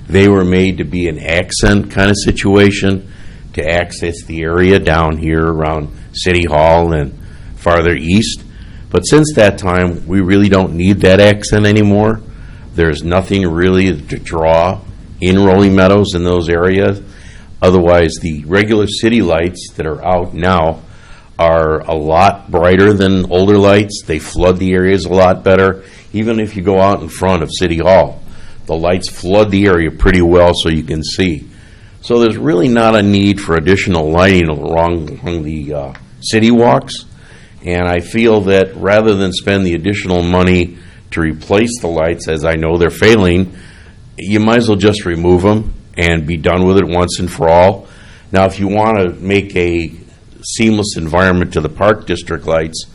Speaker 10: they were made to be an accent kind of situation to access the area down here around City Hall and farther east. But since that time, we really don't need that accent anymore. There's nothing really to draw in Rolling Meadows in those areas. Otherwise, the regular city lights that are out now are a lot brighter than older lights. They flood the areas a lot better. Even if you go out in front of City Hall, the lights flood the area pretty well so you can see. So there's really not a need for additional lighting along the city walks. And I feel that rather than spend the additional money to replace the lights, as I know they're failing, you might as well just remove them and be done with it once and for all. Now, if you want to make a seamless environment to the Park District lights,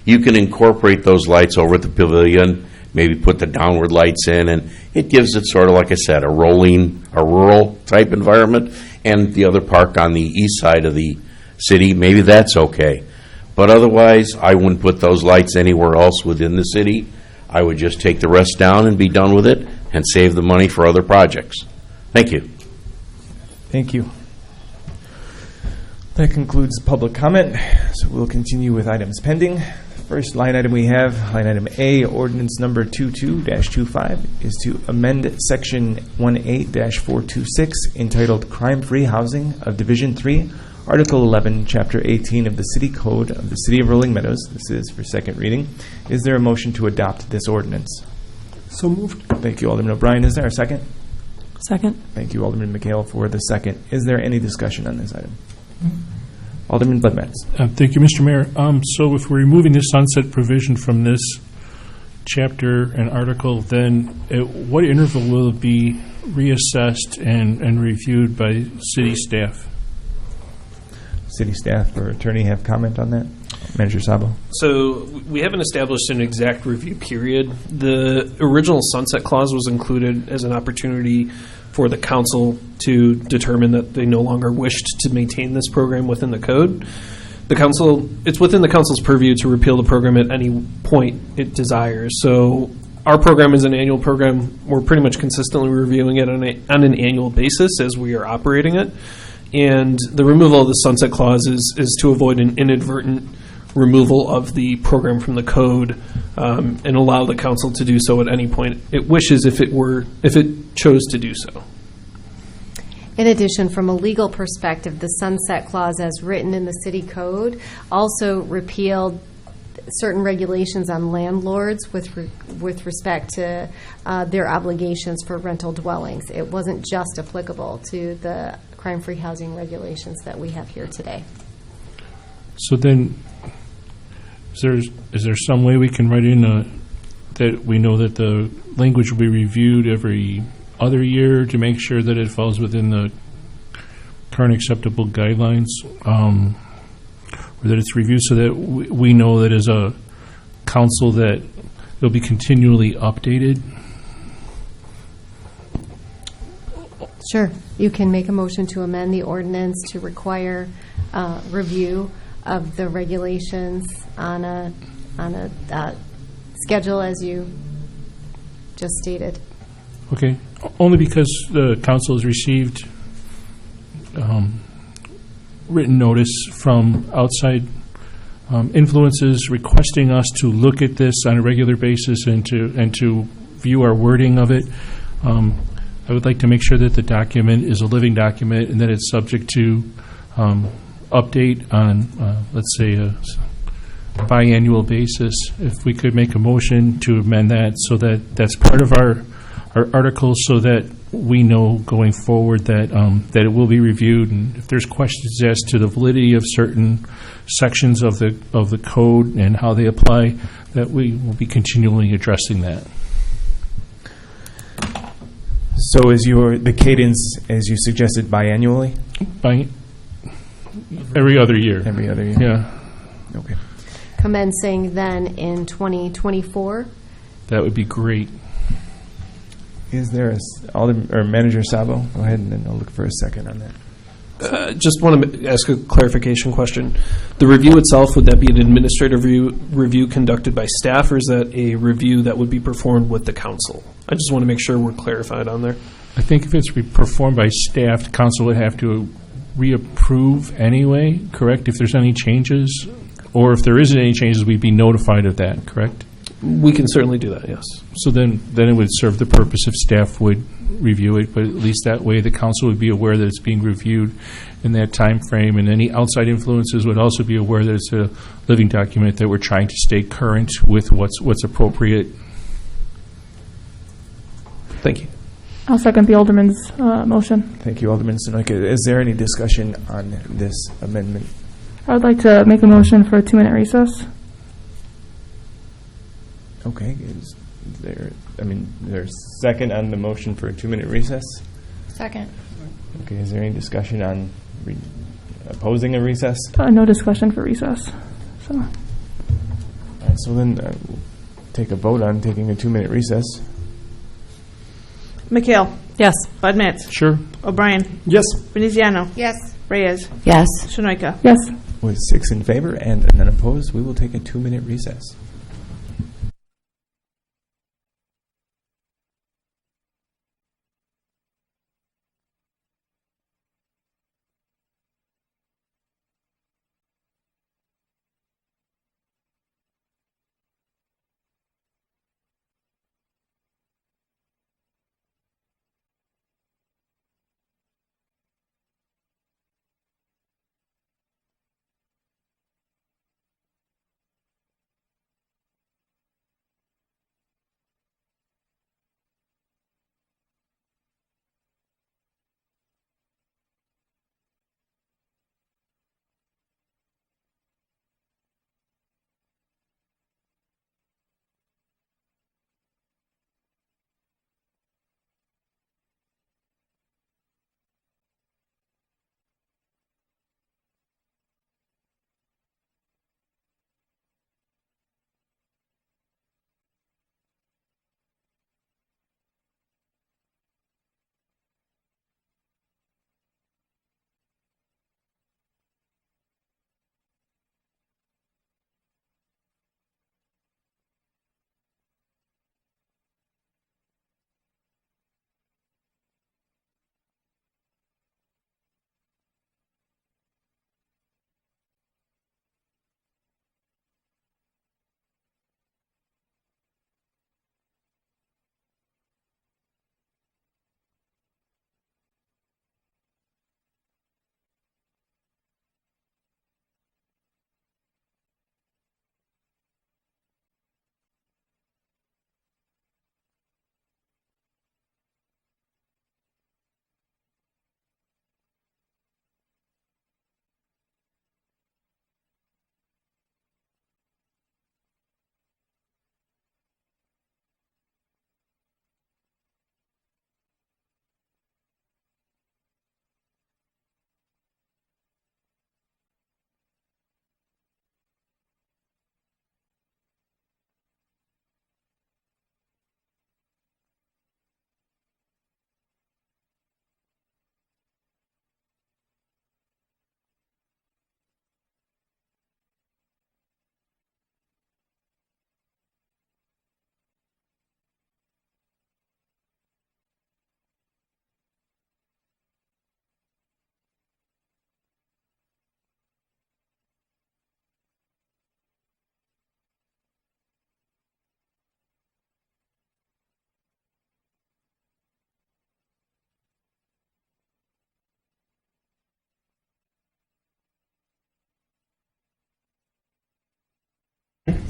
Speaker 10: you can incorporate those lights over at the pavilion, maybe put the downward lights in, and it gives it sort of, like I said, a rural type environment. And the other park on the east side of the city, maybe that's okay. But otherwise, I wouldn't put those lights anywhere else within the city. I would just take the rest down and be done with it and save the money for other projects. Thank you.
Speaker 1: Thank you. That concludes public comment, so we'll continue with items pending. First line item we have, line item A, ordinance number 22-25, is to amend section 18-426 entitled Crime-Free Housing of Division 3, Article 11, Chapter 18 of the City Code of the City of Rolling Meadows. This is for second reading. Is there a motion to adopt this ordinance?
Speaker 9: So moved.
Speaker 1: Thank you, Alderman O'Brien. Is there a second?
Speaker 7: Second.
Speaker 1: Thank you, Alderman McHale, for the second. Is there any discussion on this item? Alderman Budmetz.
Speaker 4: Thank you, Mr. Mayor. So if we're removing the sunset provision from this chapter and article, then at what interval will it be reassessed and reviewed by city staff?
Speaker 1: City staff or attorney have comment on that? Manager Sabo.
Speaker 9: So we haven't established an exact review period. The original sunset clause was included as an opportunity for the council to determine that they no longer wished to maintain this program within the code. It's within the council's purview to repeal the program at any point it desires. So our program is an annual program. We're pretty much consistently reviewing it on an annual basis as we are operating it. And the removal of the sunset clause is to avoid an inadvertent removal of the program from the code and allow the council to do so at any point it wishes if it chose to do so.
Speaker 2: In addition, from a legal perspective, the sunset clause as written in the city code also repealed certain regulations on landlords with respect to their obligations for rental dwellings. It wasn't just applicable to the crime-free housing regulations that we have here today.
Speaker 4: So then, is there some way we can write in that we know that the language will be reviewed every other year to make sure that it falls within the current acceptable guidelines, or that it's reviewed so that we know that as a council that it'll be continually updated?
Speaker 2: Sure. You can make a motion to amend the ordinance to require review of the regulations on a schedule as you just stated.
Speaker 4: Okay. Only because the council has received written notice from outside influences requesting us to look at this on a regular basis and to view our wording of it. I would like to make sure that the document is a living document and that it's subject to update on, let's say, a biannual basis. If we could make a motion to amend that so that that's part of our article, so that we know going forward that that it will be reviewed, and if there's questions as to the validity of certain sections of the code and how they apply, that we will be continually addressing that.
Speaker 1: So is the cadence, as you suggested, biannually?
Speaker 4: By every other year.
Speaker 1: Every other year?
Speaker 4: Yeah.
Speaker 1: Okay.
Speaker 2: Commencing then in 2024?
Speaker 4: That would be great.
Speaker 1: Is there Manager Sabo? Go ahead, and then I'll look for a second on that.
Speaker 9: Just want to ask a clarification question. The review itself, would that be an administrative review conducted by staff, or is that a review that would be performed with the council? I just want to make sure we're clarified on there.
Speaker 4: I think if it's performed by staff, the council would have to reapprove anyway, correct? If there's any changes, or if there isn't any changes, we'd be notified of that, correct?
Speaker 9: We can certainly do that, yes.
Speaker 4: So then it would serve the purpose if staff would review it, but at least that way the council would be aware that it's being reviewed in that time frame, and any outside influences would also be aware that it's a living document that we're trying to stay current with what's appropriate.
Speaker 9: Thank you.
Speaker 3: I'll second the Alderman's motion.
Speaker 1: Thank you, Alderman Sonoyka. Is there any discussion on this amendment?
Speaker 3: I would like to make a motion for a 2-minute recess.
Speaker 1: Okay. Is there's a second on the motion for a 2-minute recess?
Speaker 8: Second.
Speaker 1: Okay. Is there any discussion on Opposing a recess?
Speaker 3: No discussion for recess. So,
Speaker 1: All right, so then we'll take a vote on taking a 2-minute recess.
Speaker 3: McHale.
Speaker 7: Yes.
Speaker 3: Bud Matts.
Speaker 4: Sure.
Speaker 3: O'Brien.
Speaker 1: Yes.
Speaker 3: Veneziano.
Speaker 8: Yes.
Speaker 3: Reyes.
Speaker 6: Yes.
Speaker 3: Shanoika.
Speaker 7: Yes.
Speaker 1: With 6 in favor and none opposed, we will take a 2-minute recess.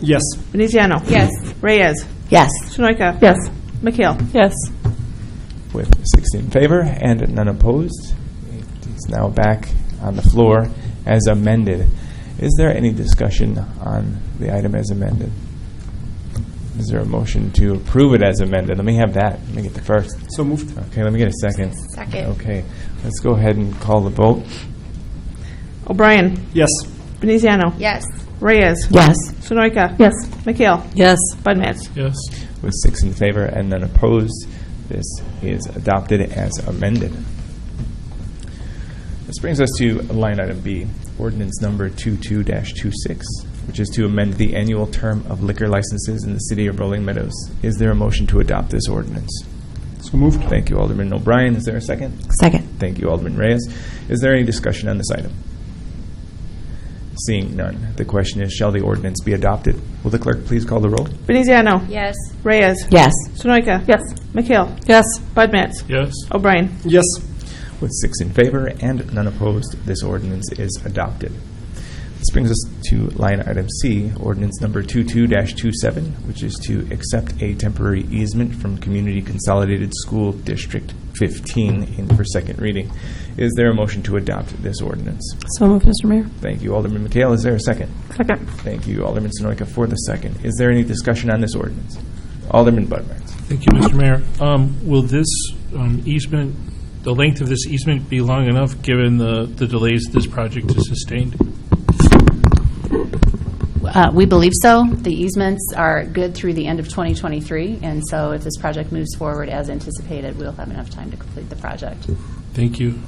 Speaker 3: Yes. Veneziano.
Speaker 8: Yes.
Speaker 3: Reyes.
Speaker 6: Yes.
Speaker 3: Shanoika.
Speaker 7: Yes.
Speaker 3: McHale.
Speaker 7: Yes.
Speaker 1: With 6 in favor and none opposed, it is now back on the floor as amended. Is there any discussion on the item as amended? Is there a motion to approve it as amended? Let me have that. Let me get the first.
Speaker 3: So moved.
Speaker 1: Okay, let me get a second.
Speaker 8: Second.
Speaker 1: Okay, let's go ahead and call the vote.
Speaker 3: O'Brien.
Speaker 1: Yes.
Speaker 3: Veneziano.
Speaker 8: Yes.
Speaker 3: Reyes.
Speaker 6: Yes.
Speaker 3: Shanoika.
Speaker 7: Yes.
Speaker 3: McHale.
Speaker 7: Yes.
Speaker 3: Bud Matts.
Speaker 4: Yes.
Speaker 1: With 6 in favor and none opposed, this is adopted as amended. This brings us to line item B, ordinance number 22-26, which is to amend the annual term of liquor licenses in the city of Rolling Meadows. Is there a motion to adopt this ordinance? So moved. Thank you, Alderman O'Brien. Is there a second?
Speaker 6: Second.
Speaker 1: Thank you, Alderman Reyes. Is there any discussion on this item? Seeing none, the question is, shall the ordinance be adopted? Will the clerk please call the roll?
Speaker 3: Veneziano.
Speaker 8: Yes.
Speaker 3: Reyes.
Speaker 6: Yes.
Speaker 3: Shanoika.
Speaker 7: Yes.
Speaker 3: McHale.
Speaker 7: Yes.
Speaker 3: Bud Matts.
Speaker 4: Yes.
Speaker 3: O'Brien.
Speaker 1: Yes. With 6 in favor and none opposed, this ordinance is adopted. This brings us to line item C, ordinance number 22-27, which is to accept a temporary easement from Community Consolidated School District 15 in for second reading. Is there a motion to adopt this ordinance?
Speaker 7: So moved, Mr. Mayor.
Speaker 1: Thank you, Alderman McHale. Is there a second?
Speaker 7: Second.
Speaker 1: Thank you, Alderman Sonoyka, for the second. Is there any discussion on this ordinance? Alderman Budmats.
Speaker 4: Thank you, Mr. Mayor. Will this easement the length of this easement be long enough, given the delays this project has sustained?
Speaker 11: We believe so. The easements are good through the end of 2023, and so if this project moves forward as anticipated, we'll have enough time to complete the project.
Speaker 4: Thank you.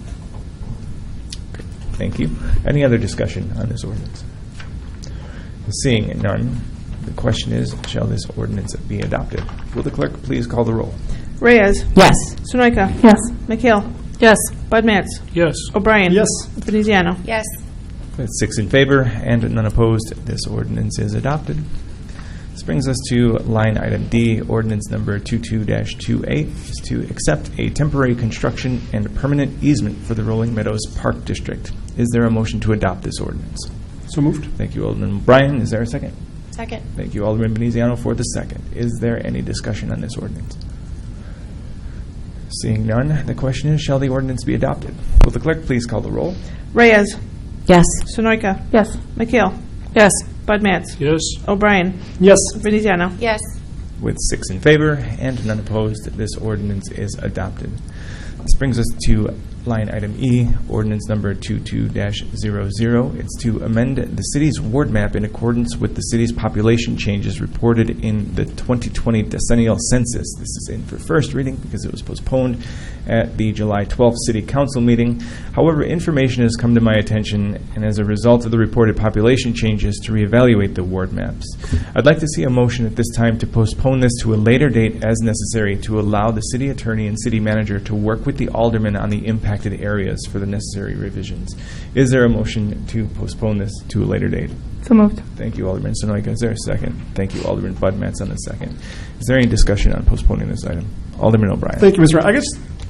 Speaker 1: Thank you. Any other discussion on this ordinance? Seeing none, the question is, shall this ordinance be adopted? Will the clerk please call the roll?
Speaker 3: Reyes.
Speaker 11: Yes.
Speaker 3: Sunoika.
Speaker 7: Yes.
Speaker 3: McHale.
Speaker 7: Yes.
Speaker 3: Bud Matts.
Speaker 4: Yes.
Speaker 3: O'Brien.
Speaker 12: Yes.
Speaker 3: Veneziano.
Speaker 8: Yes.
Speaker 1: With 6 in favor and none opposed, this ordinance is adopted. This brings us to line item D, ordinance number 22-28, is to accept a temporary construction and permanent easement for the Rolling Meadows Park District. Is there a motion to adopt this ordinance?
Speaker 12: So moved.
Speaker 1: Thank you, Alderman O'Brien. Is there a second?
Speaker 8: Second.
Speaker 1: Thank you, Alderman Veneziano, for the second. Is there any discussion on this ordinance? Seeing none, the question is, shall the ordinance be adopted? Will the clerk please call the roll?
Speaker 3: Reyes.
Speaker 11: Yes.
Speaker 3: Sunoika.
Speaker 7: Yes.
Speaker 3: McHale.
Speaker 7: Yes.
Speaker 3: Bud Matts.
Speaker 4: Yes.
Speaker 3: O'Brien.
Speaker 12: Yes.
Speaker 3: Veneziano.
Speaker 8: Yes.
Speaker 1: With 6 in favor and none opposed, this ordinance is adopted. This brings us to line item E, ordinance number 22-00. It's to amend the city's ward map in accordance with the city's population changes reported in the 2020 Decennial Census. This is in for first reading because it was postponed at the July 12th City Council meeting. However, information has come to my attention, and as a result of the reported population changes, to reevaluate the ward maps. I'd like to see a motion at this time to postpone this to a later date as necessary to allow the city attorney and city manager to work with the aldermen on the impacted areas for the necessary revisions. Is there a motion to postpone this to a later date?
Speaker 7: So moved.
Speaker 1: Thank you, Alderman Sonoyka. Is there a second? Thank you, Alderman Bud Matts on the second. Is there any discussion on postponing this item? Alderman O'Brien.
Speaker 12: Thank you, Mr. Mayor. I guess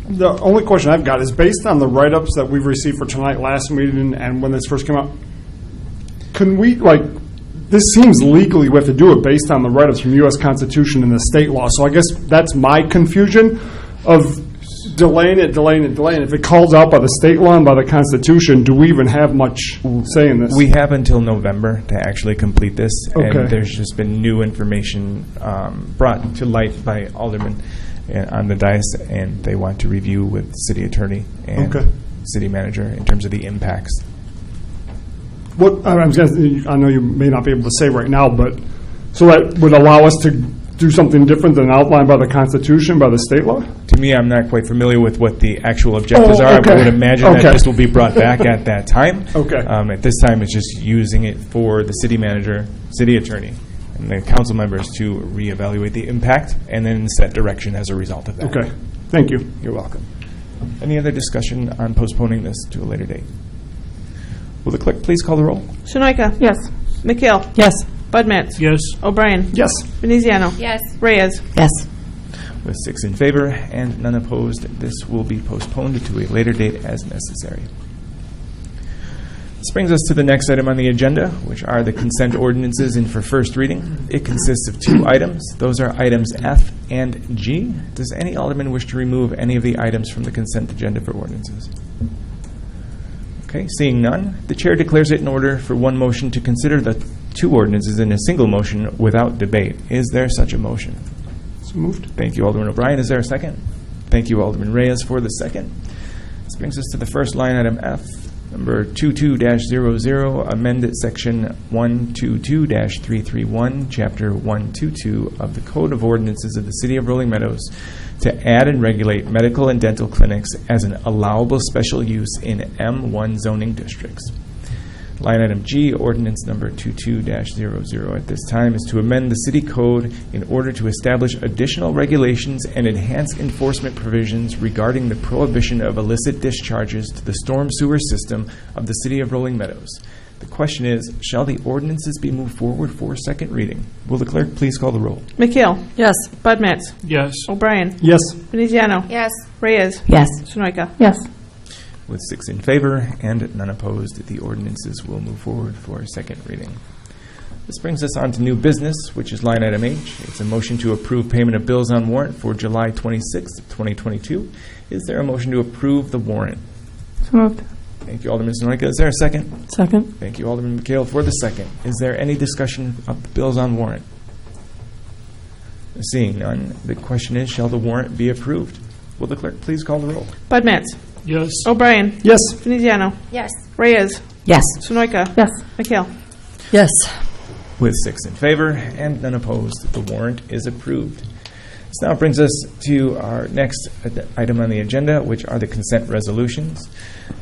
Speaker 12: the only question I've got is based on the write-ups that we've received for tonight, last meeting, and when this first came out, can we, this seems legally we have to do it based on the write-ups from U.S. Constitution and the state law. So I guess that's my confusion of delaying it. If it calls out by the state law and by the Constitution, do we even have much say in this?
Speaker 1: We have until November to actually complete this,
Speaker 12: Okay.
Speaker 1: and there's just been new information brought to light by aldermen on the dais, and they want to review with city attorney and
Speaker 12: Okay.
Speaker 1: city manager in terms of the impacts.
Speaker 12: What I know you may not be able to say right now, but so that would allow us to do something different than outlined by the Constitution, by the state law?
Speaker 1: To me, I'm not quite familiar with what the actual objectives are.
Speaker 12: Okay.
Speaker 1: I would imagine that
Speaker 12: Okay.
Speaker 1: this will be brought back at that time.
Speaker 12: Okay.
Speaker 1: At this time, it's just using it for the city manager, city attorney, and the council members to reevaluate the impact and then set direction as a result of that.
Speaker 12: Okay. Thank you.
Speaker 1: You're welcome. Any other discussion on postponing this to a later date? Will the clerk please call the roll?
Speaker 3: Sunoika.
Speaker 7: Yes.
Speaker 3: McHale.
Speaker 7: Yes.
Speaker 3: Bud Matts.
Speaker 4: Yes.
Speaker 3: O'Brien.
Speaker 12: Yes.
Speaker 3: Veneziano.
Speaker 8: Yes.
Speaker 3: Reyes.
Speaker 11: Yes.
Speaker 1: With 6 in favor and none opposed, this will be postponed to a later date as necessary. This brings us to the next item on the agenda, which are the consent ordinances in for first reading. It consists of 2 items. Those are items F and G. Does any alderman wish to remove any of the items from the consent agenda for ordinances? Okay, seeing none, the chair declares it in order for one motion to consider the 2 ordinances in a single motion without debate. Is there such a motion?
Speaker 12: So moved.
Speaker 1: Thank you, Alderman O'Brien. Is there a second? Thank you, Alderman Reyes, for the second. This brings us to the first line item F, number 22-00, amend section 122-331, chapter 122 of the Code of Ordinances of the City of Rolling Meadows to add and regulate medical and dental clinics as an allowable special use in M1 zoning districts. Line item G, ordinance number 22-00 at this time is to amend the city code in order to establish additional regulations and enhance enforcement provisions regarding the prohibition of illicit discharges to the storm sewer system of the city of Rolling Meadows. The question is, shall the ordinances be moved forward for second reading? Will the clerk please call the roll?
Speaker 3: McHale.
Speaker 7: Yes.
Speaker 3: Bud Matts.
Speaker 4: Yes.
Speaker 3: O'Brien.
Speaker 12: Yes.
Speaker 3: Veneziano.
Speaker 8: Yes.
Speaker 3: Reyes.
Speaker 11: Yes.
Speaker 3: Sunoika.
Speaker 7: Yes.
Speaker 1: With 6 in favor and none opposed, the ordinances will move forward for second reading. This brings us on to new business, which is line item H. It's a motion to approve payment of bills on warrant for July 26th, 2022. Is there a motion to approve the warrant?
Speaker 7: So moved.
Speaker 1: Thank you, Alderman Sonoyka. Is there a second?
Speaker 7: Second.
Speaker 1: Thank you, Alderman McHale, for the second. Is there any discussion of the bills on warrant? Seeing none, the question is, shall the warrant be approved? Will the clerk please call the roll?
Speaker 3: Bud Matts.
Speaker 4: Yes.
Speaker 3: O'Brien.
Speaker 12: Yes.
Speaker 3: Veneziano.
Speaker 8: Yes.
Speaker 3: Reyes.
Speaker 6: Yes.
Speaker 3: Sunoika.
Speaker 6: Yes.
Speaker 3: McHale.
Speaker 7: Yes.
Speaker 1: With 6 in favor and none opposed, the warrant is approved. This now brings us to our next item on the agenda, which are the consent resolutions.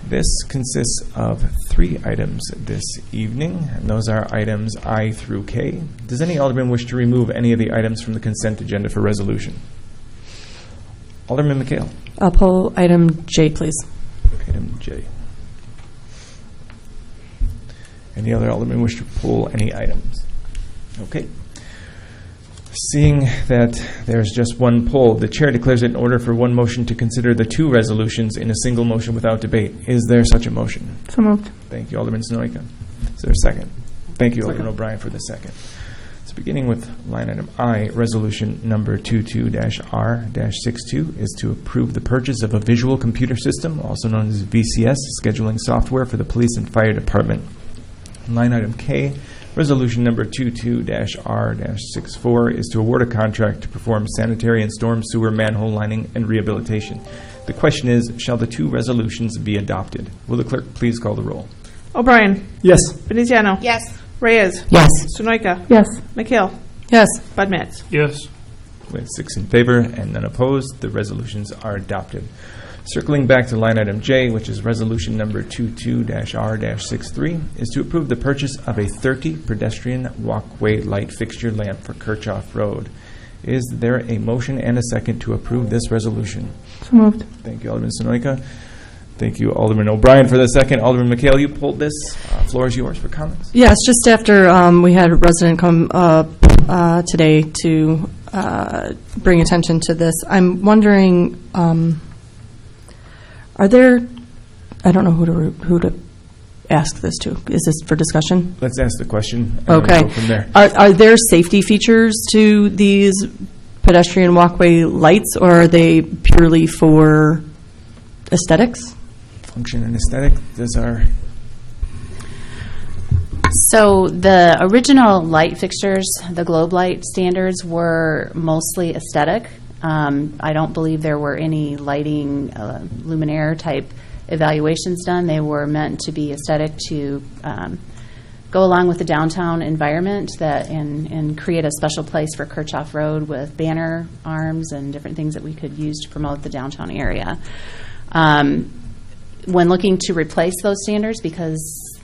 Speaker 1: This consists of 3 items this evening, and those are items I through K. Does any alderman wish to remove any of the items from the consent agenda for resolution? Alderman McHale.
Speaker 7: I'll pull item J, please.
Speaker 1: Item J. Any other alderman wish to pull any items? Okay. Seeing that there's just one pull, the chair declares it in order for one motion to consider the 2 resolutions in a single motion without debate. Is there such a motion?
Speaker 3: So moved.
Speaker 1: Thank you, Alderman Sonoyka. Is there a second? Thank you, Alderman O'Brien, for the second. So beginning with line item I, resolution number 22-R-62 is to approve the purchase of a visual computer system, also known as VCS, scheduling software for the police and fire department. Line item K, resolution number 22-R-64 is to award a contract to perform sanitary and storm sewer manhole lining and rehabilitation. The question is, shall the 2 resolutions be adopted? Will the clerk please call the roll?
Speaker 3: O'Brien.
Speaker 12: Yes.
Speaker 3: Veneziano.
Speaker 8: Yes.
Speaker 3: Reyes.
Speaker 6: Yes.
Speaker 3: Sunoika.
Speaker 6: Yes.
Speaker 3: McHale.
Speaker 7: Yes.
Speaker 3: Bud Matts.
Speaker 4: Yes.
Speaker 1: With 6 in favor and none opposed, the resolutions are adopted. Circling back to line item J, which is resolution number 22-R-63, is to approve the purchase of a 30 pedestrian walkway light fixture lamp for Kirchhoff Road. Is there a motion and a second to approve this resolution?
Speaker 3: So moved.
Speaker 1: Thank you, Alderman Sonoyka. Thank you, Alderman O'Brien, for the second. Alderman McHale, you pulled this. Floor is yours for comments.
Speaker 7: Yes, just after we had a resident come up today to bring attention to this, I'm wondering, are there, I don't know who to ask this to. Is this for discussion?
Speaker 1: Let's ask the question. And
Speaker 7: Okay.
Speaker 1: We'll go from there.
Speaker 7: Are there safety features to these pedestrian walkway lights, or are they purely for aesthetics?
Speaker 1: Function and aesthetic. Does our
Speaker 11: So the original light fixtures, the globe light standards, were mostly aesthetic. I don't believe there were any lighting luminaire type evaluations done. They were meant to be aesthetic to go along with the downtown environment and create a special place for Kirchhoff Road with banner arms and different things that we could use to promote the downtown area. When looking to replace those standards, because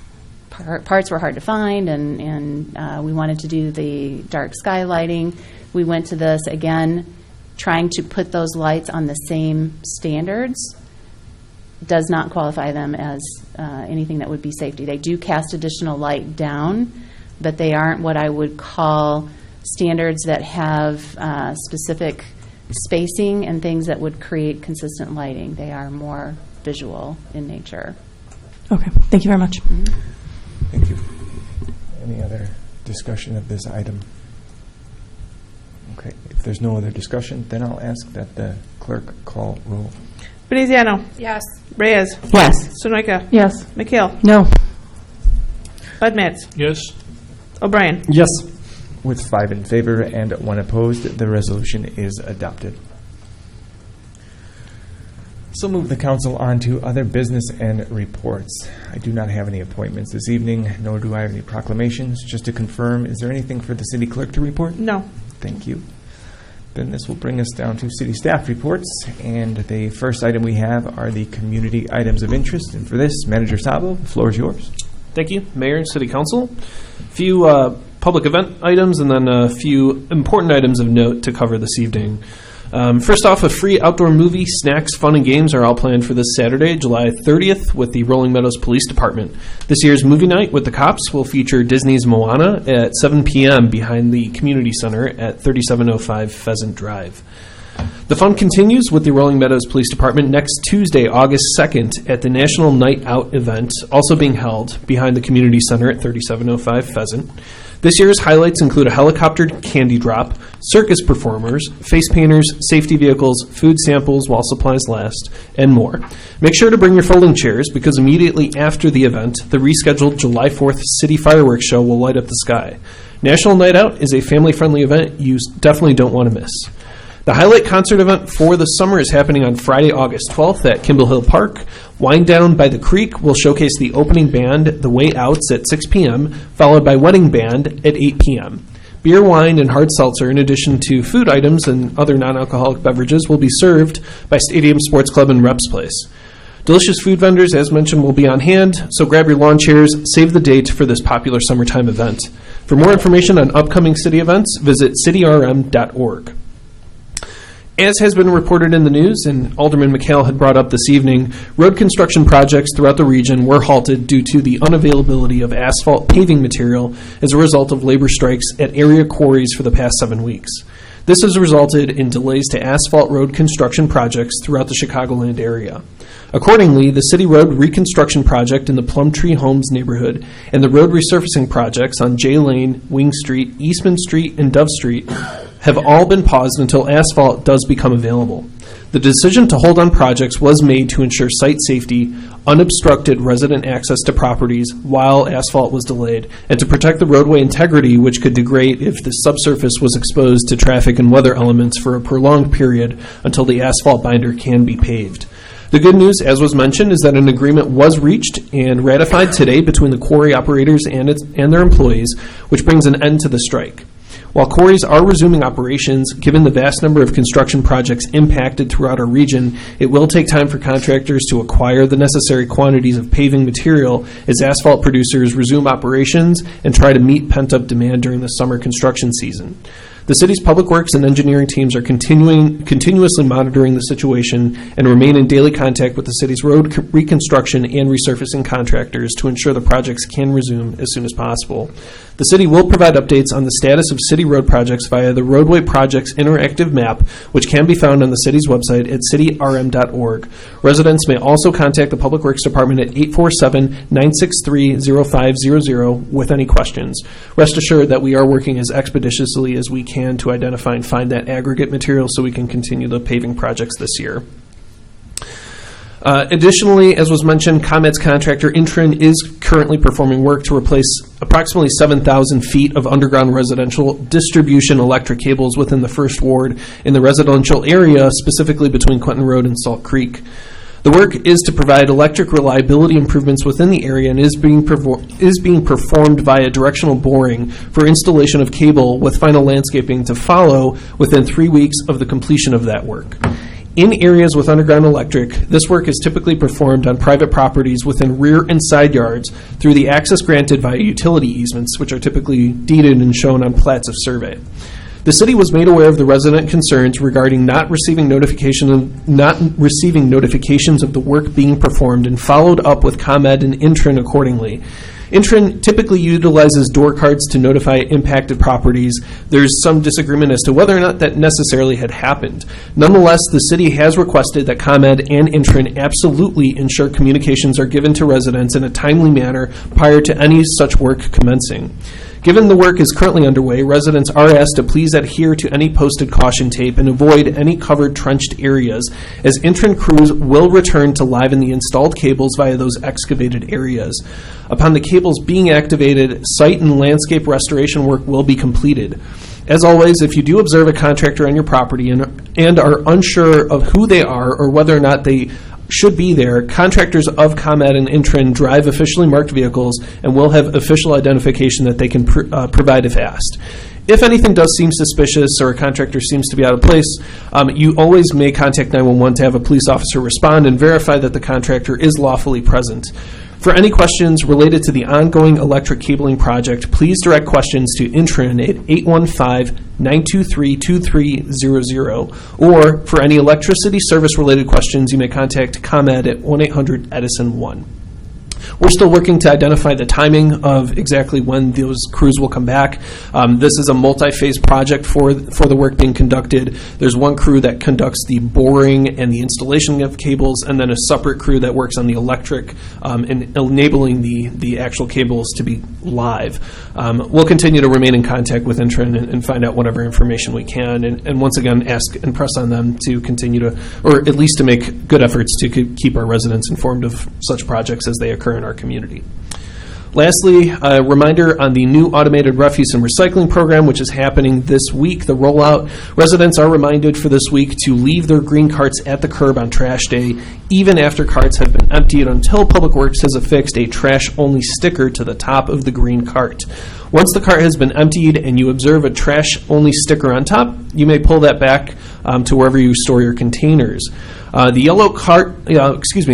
Speaker 11: parts were hard to find and we wanted to do the dark sky lighting, we went to this again. Trying to put those lights on the same standards does not qualify them as anything that would be safety. They do cast additional light down, but they aren't what I would call standards that have specific spacing and things that would create consistent lighting. They are more visual in nature.
Speaker 7: Okay, thank you very much.
Speaker 1: Thank you. Any other discussion of this item? Okay. If there's no other discussion, then I'll ask that the clerk call roll.
Speaker 3: Veneziano.
Speaker 8: Yes.
Speaker 3: Reyes.
Speaker 7: Yes.
Speaker 3: Sunoika.
Speaker 6: Yes.
Speaker 3: McHale.
Speaker 7: No.
Speaker 3: Bud Matts.
Speaker 4: Yes.
Speaker 3: O'Brien.
Speaker 12: Yes.
Speaker 1: With 5 in favor and 1 opposed, the resolution is adopted. So move the council on to other business and reports. I do not have any appointments this evening, nor do I have any proclamations. Just to confirm, is there anything for the city clerk to report?
Speaker 3: No.
Speaker 1: Thank you. Then this will bring us down to city staff reports, and the first item we have are the community items of interest. And for this, Manager Sabo, the floor is yours.
Speaker 9: Thank you, Mayor and City Council. A few public event items and then a few important items of note to cover this evening. First off, a free outdoor movie, snacks, fun, and games are all planned for this Saturday, July 30th, with the Rolling Meadows Police Department. This year's movie night with the cops will feature Disney's Moana at 7 p.m. behind the Community Center at 3705 Pheasant Drive. The fun continues with the Rolling Meadows Police Department next Tuesday, August 2nd, at the National Night Out event, also being held behind the Community Center at 3705 Pheasant. This year's highlights include a helicopter candy drop, circus performers, face painters, safety vehicles, food samples while supplies last, and more. Make sure to bring your folding chairs because immediately after the event, the rescheduled July 4th City Fireworks Show will light up the sky. National Night Out is a family-friendly event you definitely don't want to miss. The highlight concert event for the summer is happening on Friday, August 12th at Kimball Hill Park. Wind Down by the Creek will showcase the opening band, The Way Outs, at 6 p.m., followed by Wedding Band at 8 p.m. Beer, wine, and hard seltzer, in addition to food items and other non-alcoholic beverages, will be served by Stadium Sports Club and Reps Place. Delicious food vendors, as mentioned, will be on hand, so grab your lawn chairs, save the date for this popular summertime event. For more information on upcoming city events, visit cityrm.org. As has been reported in the news, and Alderman McHale had brought up this evening, road construction projects throughout the region were halted due to the unavailability of asphalt paving material as a result of labor strikes at area quarries for the past 7 weeks. This has resulted in delays to asphalt road construction projects throughout the Chicagoland area. Accordingly, the City Road Reconstruction Project in the Plumtree Homes neighborhood and the road resurfacing projects on Jay Lane, Wing Street, Eastman Street, and Dove Street have all been paused until asphalt does become available. The decision to hold on projects was made to ensure site safety, unobstructed resident access to properties while asphalt was delayed, and to protect the roadway integrity, which could degrade if the subsurface was exposed to traffic and weather elements for a prolonged period until the asphalt binder can be paved. The good news, as was mentioned, is that an agreement was reached and ratified today between the quarry operators and their employees, which brings an end to the strike. While quarries are resuming operations, given the vast number of construction projects impacted throughout our region, it will take time for contractors to acquire the necessary quantities of paving material as asphalt producers resume operations and try to meet pent-up demand during the summer construction season. The city's public works and engineering teams are continuously monitoring the situation and remain in daily contact with the city's road reconstruction and resurfacing contractors to ensure the projects can resume as soon as possible. The city will provide updates on the status of city road projects via the Roadway Projects Interactive Map, which can be found on the city's website at cityrm.org. Residents may also contact the Public Works Department at 847-963-0500 with any questions. Rest assured that we are working as expeditiously as we can to identify and find that aggregate material so we can continue the paving projects this year. Additionally, as was mentioned, ComEd's contractor Intrin is currently performing work to replace approximately 7,000 feet of underground residential distribution electric cables within the First Ward in the residential area, specifically between Quentin Road and Salt Creek. The work is to provide electric reliability improvements within the area and is being performed via directional boring for installation of cable, with final landscaping to follow within 3 weeks of the completion of that work. In areas with underground electric, this work is typically performed on private properties within rear and side yards through the access granted via utility easements, which are typically deeded and shown on plats of survey. The city was made aware of the resident concerns regarding not receiving notifications of the work being performed and followed up with ComEd and Intrin accordingly. Intrin typically utilizes door cards to notify impacted properties. There's some disagreement as to whether or not that necessarily had happened. Nonetheless, the city has requested that ComEd and Intrin absolutely ensure communications are given to residents in a timely manner prior to any such work commencing. Given the work is currently underway, residents are asked to please adhere to any posted caution tape and avoid any covered trenched areas, as Intrin crews will return to liven the installed cables via those excavated areas. Upon the cables being activated, site and landscape restoration work will be completed. As always, if you do observe a contractor on your property and are unsure of who they are or whether or not they should be there, contractors of ComEd and Intrin drive officially marked vehicles and will have official identification that they can provide if asked. If anything does seem suspicious or a contractor seems to be out of place, you always may contact 911 to have a police officer respond and verify that the contractor is lawfully present. For any questions related to the ongoing electric cabling project, please direct questions to Intrin at 815-923-2300, or for any electricity service-related questions, you may contact ComEd at 1-800-EDISON-1. We're still working to identify the timing of exactly when those crews will come back. This is a multi-phase project for the work being conducted. There's one crew that conducts the boring and the installation of cables, and then a separate crew that works on the electric and enabling the actual cables to be live. We'll continue to remain in contact with Intrin and find out whatever information we can, and once again ask and press on them to continue to, or at least to make good efforts to keep our residents informed of such projects as they occur in our community. Lastly, a reminder on the new automated refuse and recycling program, which is happening this week, the rollout. Residents are reminded for this week to leave their green carts at the curb on trash day, even after carts have been emptied, until Public Works has affixed a trash-only sticker to the top of the green cart. Once the cart has been emptied and you observe a trash-only sticker on top, you may pull that back to wherever you store your containers. The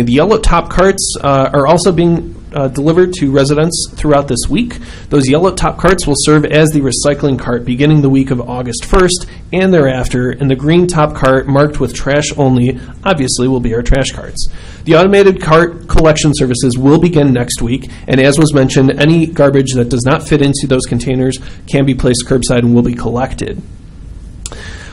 Speaker 9: yellow top carts are also being delivered to residents throughout this week. Those yellow top carts will serve as the recycling cart beginning the week of August 1st and thereafter, and the green top cart marked with trash only obviously will be our trash carts. The automated cart collection services will begin next week, and as was mentioned, any garbage that does not fit into those containers can be placed curbside and will be collected.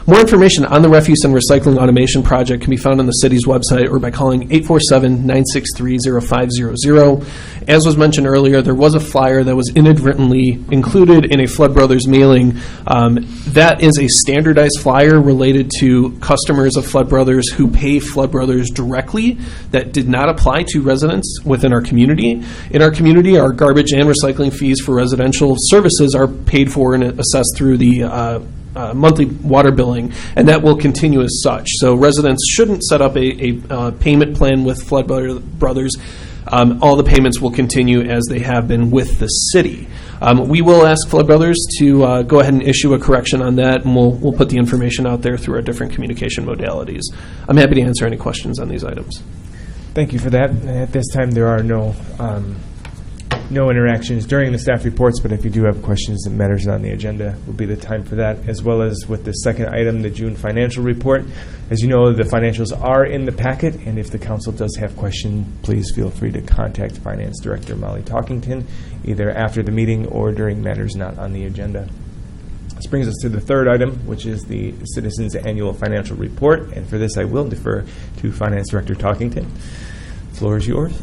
Speaker 9: More information on the refuse and recycling automation project can be found on the city's website or by calling 847-963-0500. As was mentioned earlier, there was a flyer that was inadvertently included in a Flood Brothers mailing. That is a standardized flyer related to customers of Flood Brothers who pay Flood Brothers directly. That did not apply to residents within our community. In our community, our garbage and recycling fees for residential services are paid for and assessed through the monthly water billing, and that will continue as such. So residents shouldn't set up a payment plan with Flood Brothers. All the payments will continue as they have been with the city. We will ask Flood Brothers to go ahead and issue a correction on that, and we'll put the information out there through our different communication modalities. I'm happy to answer any questions on these items.
Speaker 1: Thank you for that. At this time, there are no interactions during the staff reports, but if you do have questions and matters on the agenda, will be the time for that, as well as with the second item, the June financial report. As you know, the financials are in the packet, and if the council does have questions, please feel free to contact Finance Director Molly Talkington, either after the meeting or during matters not on the agenda. This brings us to the third item, which is the Citizens Annual Financial Report, and for this I will defer to Finance Director Talkington. The floor is yours.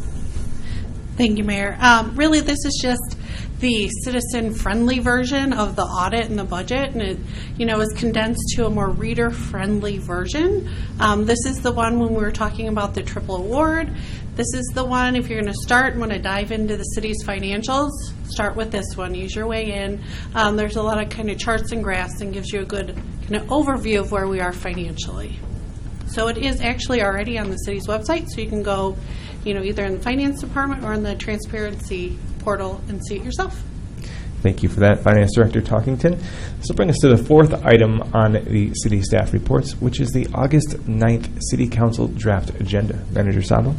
Speaker 13: Thank you, Mayor. Really, this is just the citizen-friendly version of the audit and the budget, and it, is condensed to a more reader-friendly version. This is the one when we were talking about the triple award. This is the one, if you're going to start and want to dive into the city's financials, start with this one. Use your way in. There's a lot of kind of charts and graphs and gives you a good kind of overview of where we are financially. So it is actually already on the city's website, so you can go either in the finance department or in the transparency portal and see it yourself.
Speaker 1: Thank you for that, Finance Director Talkington. This will bring us to the fourth item on the city staff reports, which is the August 9th City Council draft agenda. Manager Sabo.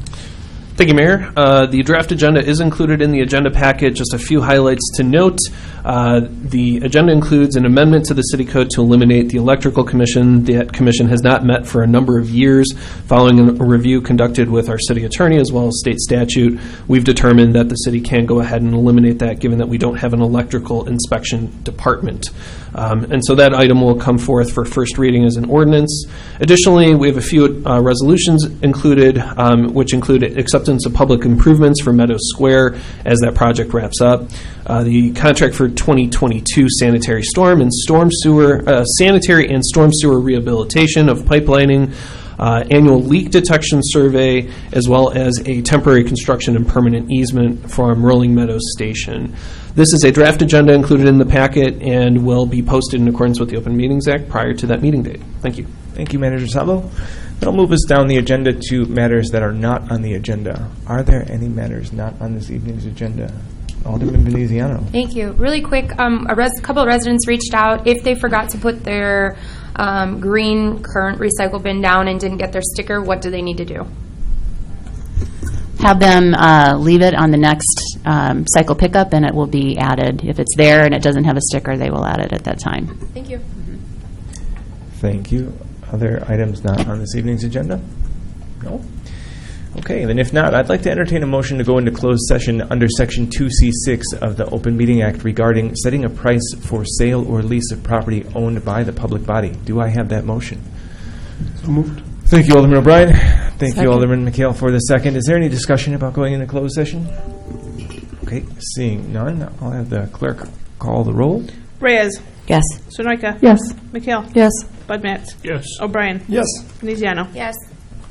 Speaker 9: Thank you, Mayor. The draft agenda is included in the agenda packet. Just a few highlights to note. The agenda includes an amendment to the city code to eliminate the electrical commission. That commission has not met for a number of years. Following a review conducted with our city attorney as well as state statute, we've determined that the city can go ahead and eliminate that, given that we don't have an electrical inspection department. And so that item will come forth for first reading as an ordinance. Additionally, we have a few resolutions included, which include acceptance of public improvements for Meadows Square as that project wraps up. The contract for 2022 sanitary and storm sewer rehabilitation of pipelining, annual leak detection survey, as well as a temporary construction and permanent easement from Rolling Meadows Station. This is a draft agenda included in the packet and will be posted in accordance with the Open Meetings Act prior to that meeting date. Thank you.
Speaker 1: Thank you, Manager Sabo. That'll move us down the agenda to matters that are not on the agenda. Are there any matters not on this evening's agenda? Alderman Veneziano.
Speaker 8: Thank you. Really quick, a couple of residents reached out. If they forgot to put their green current recycle bin down and didn't get their sticker, what do they need to do?
Speaker 11: Have them leave it on the next cycle pickup, and it will be added. If it's there and it doesn't have a sticker, they will add it at that time.
Speaker 8: Thank you.
Speaker 1: Thank you. Other items not on this evening's agenda? No? Okay, then if not, I'd like to entertain a motion to go into closed session under Section 2C6 of the Open Meeting Act regarding setting a price for sale or lease of property owned by the public body. Do I have that motion?
Speaker 12: So moved.
Speaker 1: Thank you, Alderman O'Brien. Thank you, Alderman McHale, for the second. Is there any discussion about going into closed session? Okay, seeing none, I'll have the clerk call the roll.
Speaker 3: Reyes.
Speaker 11: Yes.
Speaker 3: Sunoika.
Speaker 7: Yes.
Speaker 3: McHale.
Speaker 7: Yes.
Speaker 3: Bud Matts.
Speaker 4: Yes.
Speaker 3: O'Brien.
Speaker 12: Yes.
Speaker 3: Veneziano.
Speaker 8: Yes.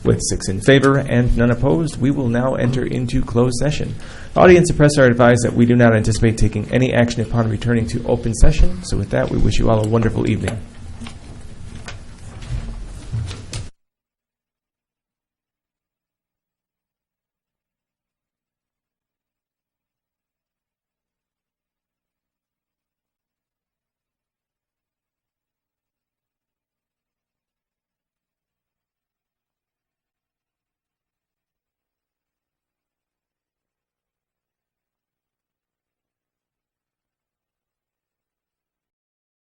Speaker 1: With 6 in favor and none opposed, we will now enter into closed session. Audience and press are advised that we do not anticipate taking any action upon returning to open session. So with that, we wish you all a wonderful evening.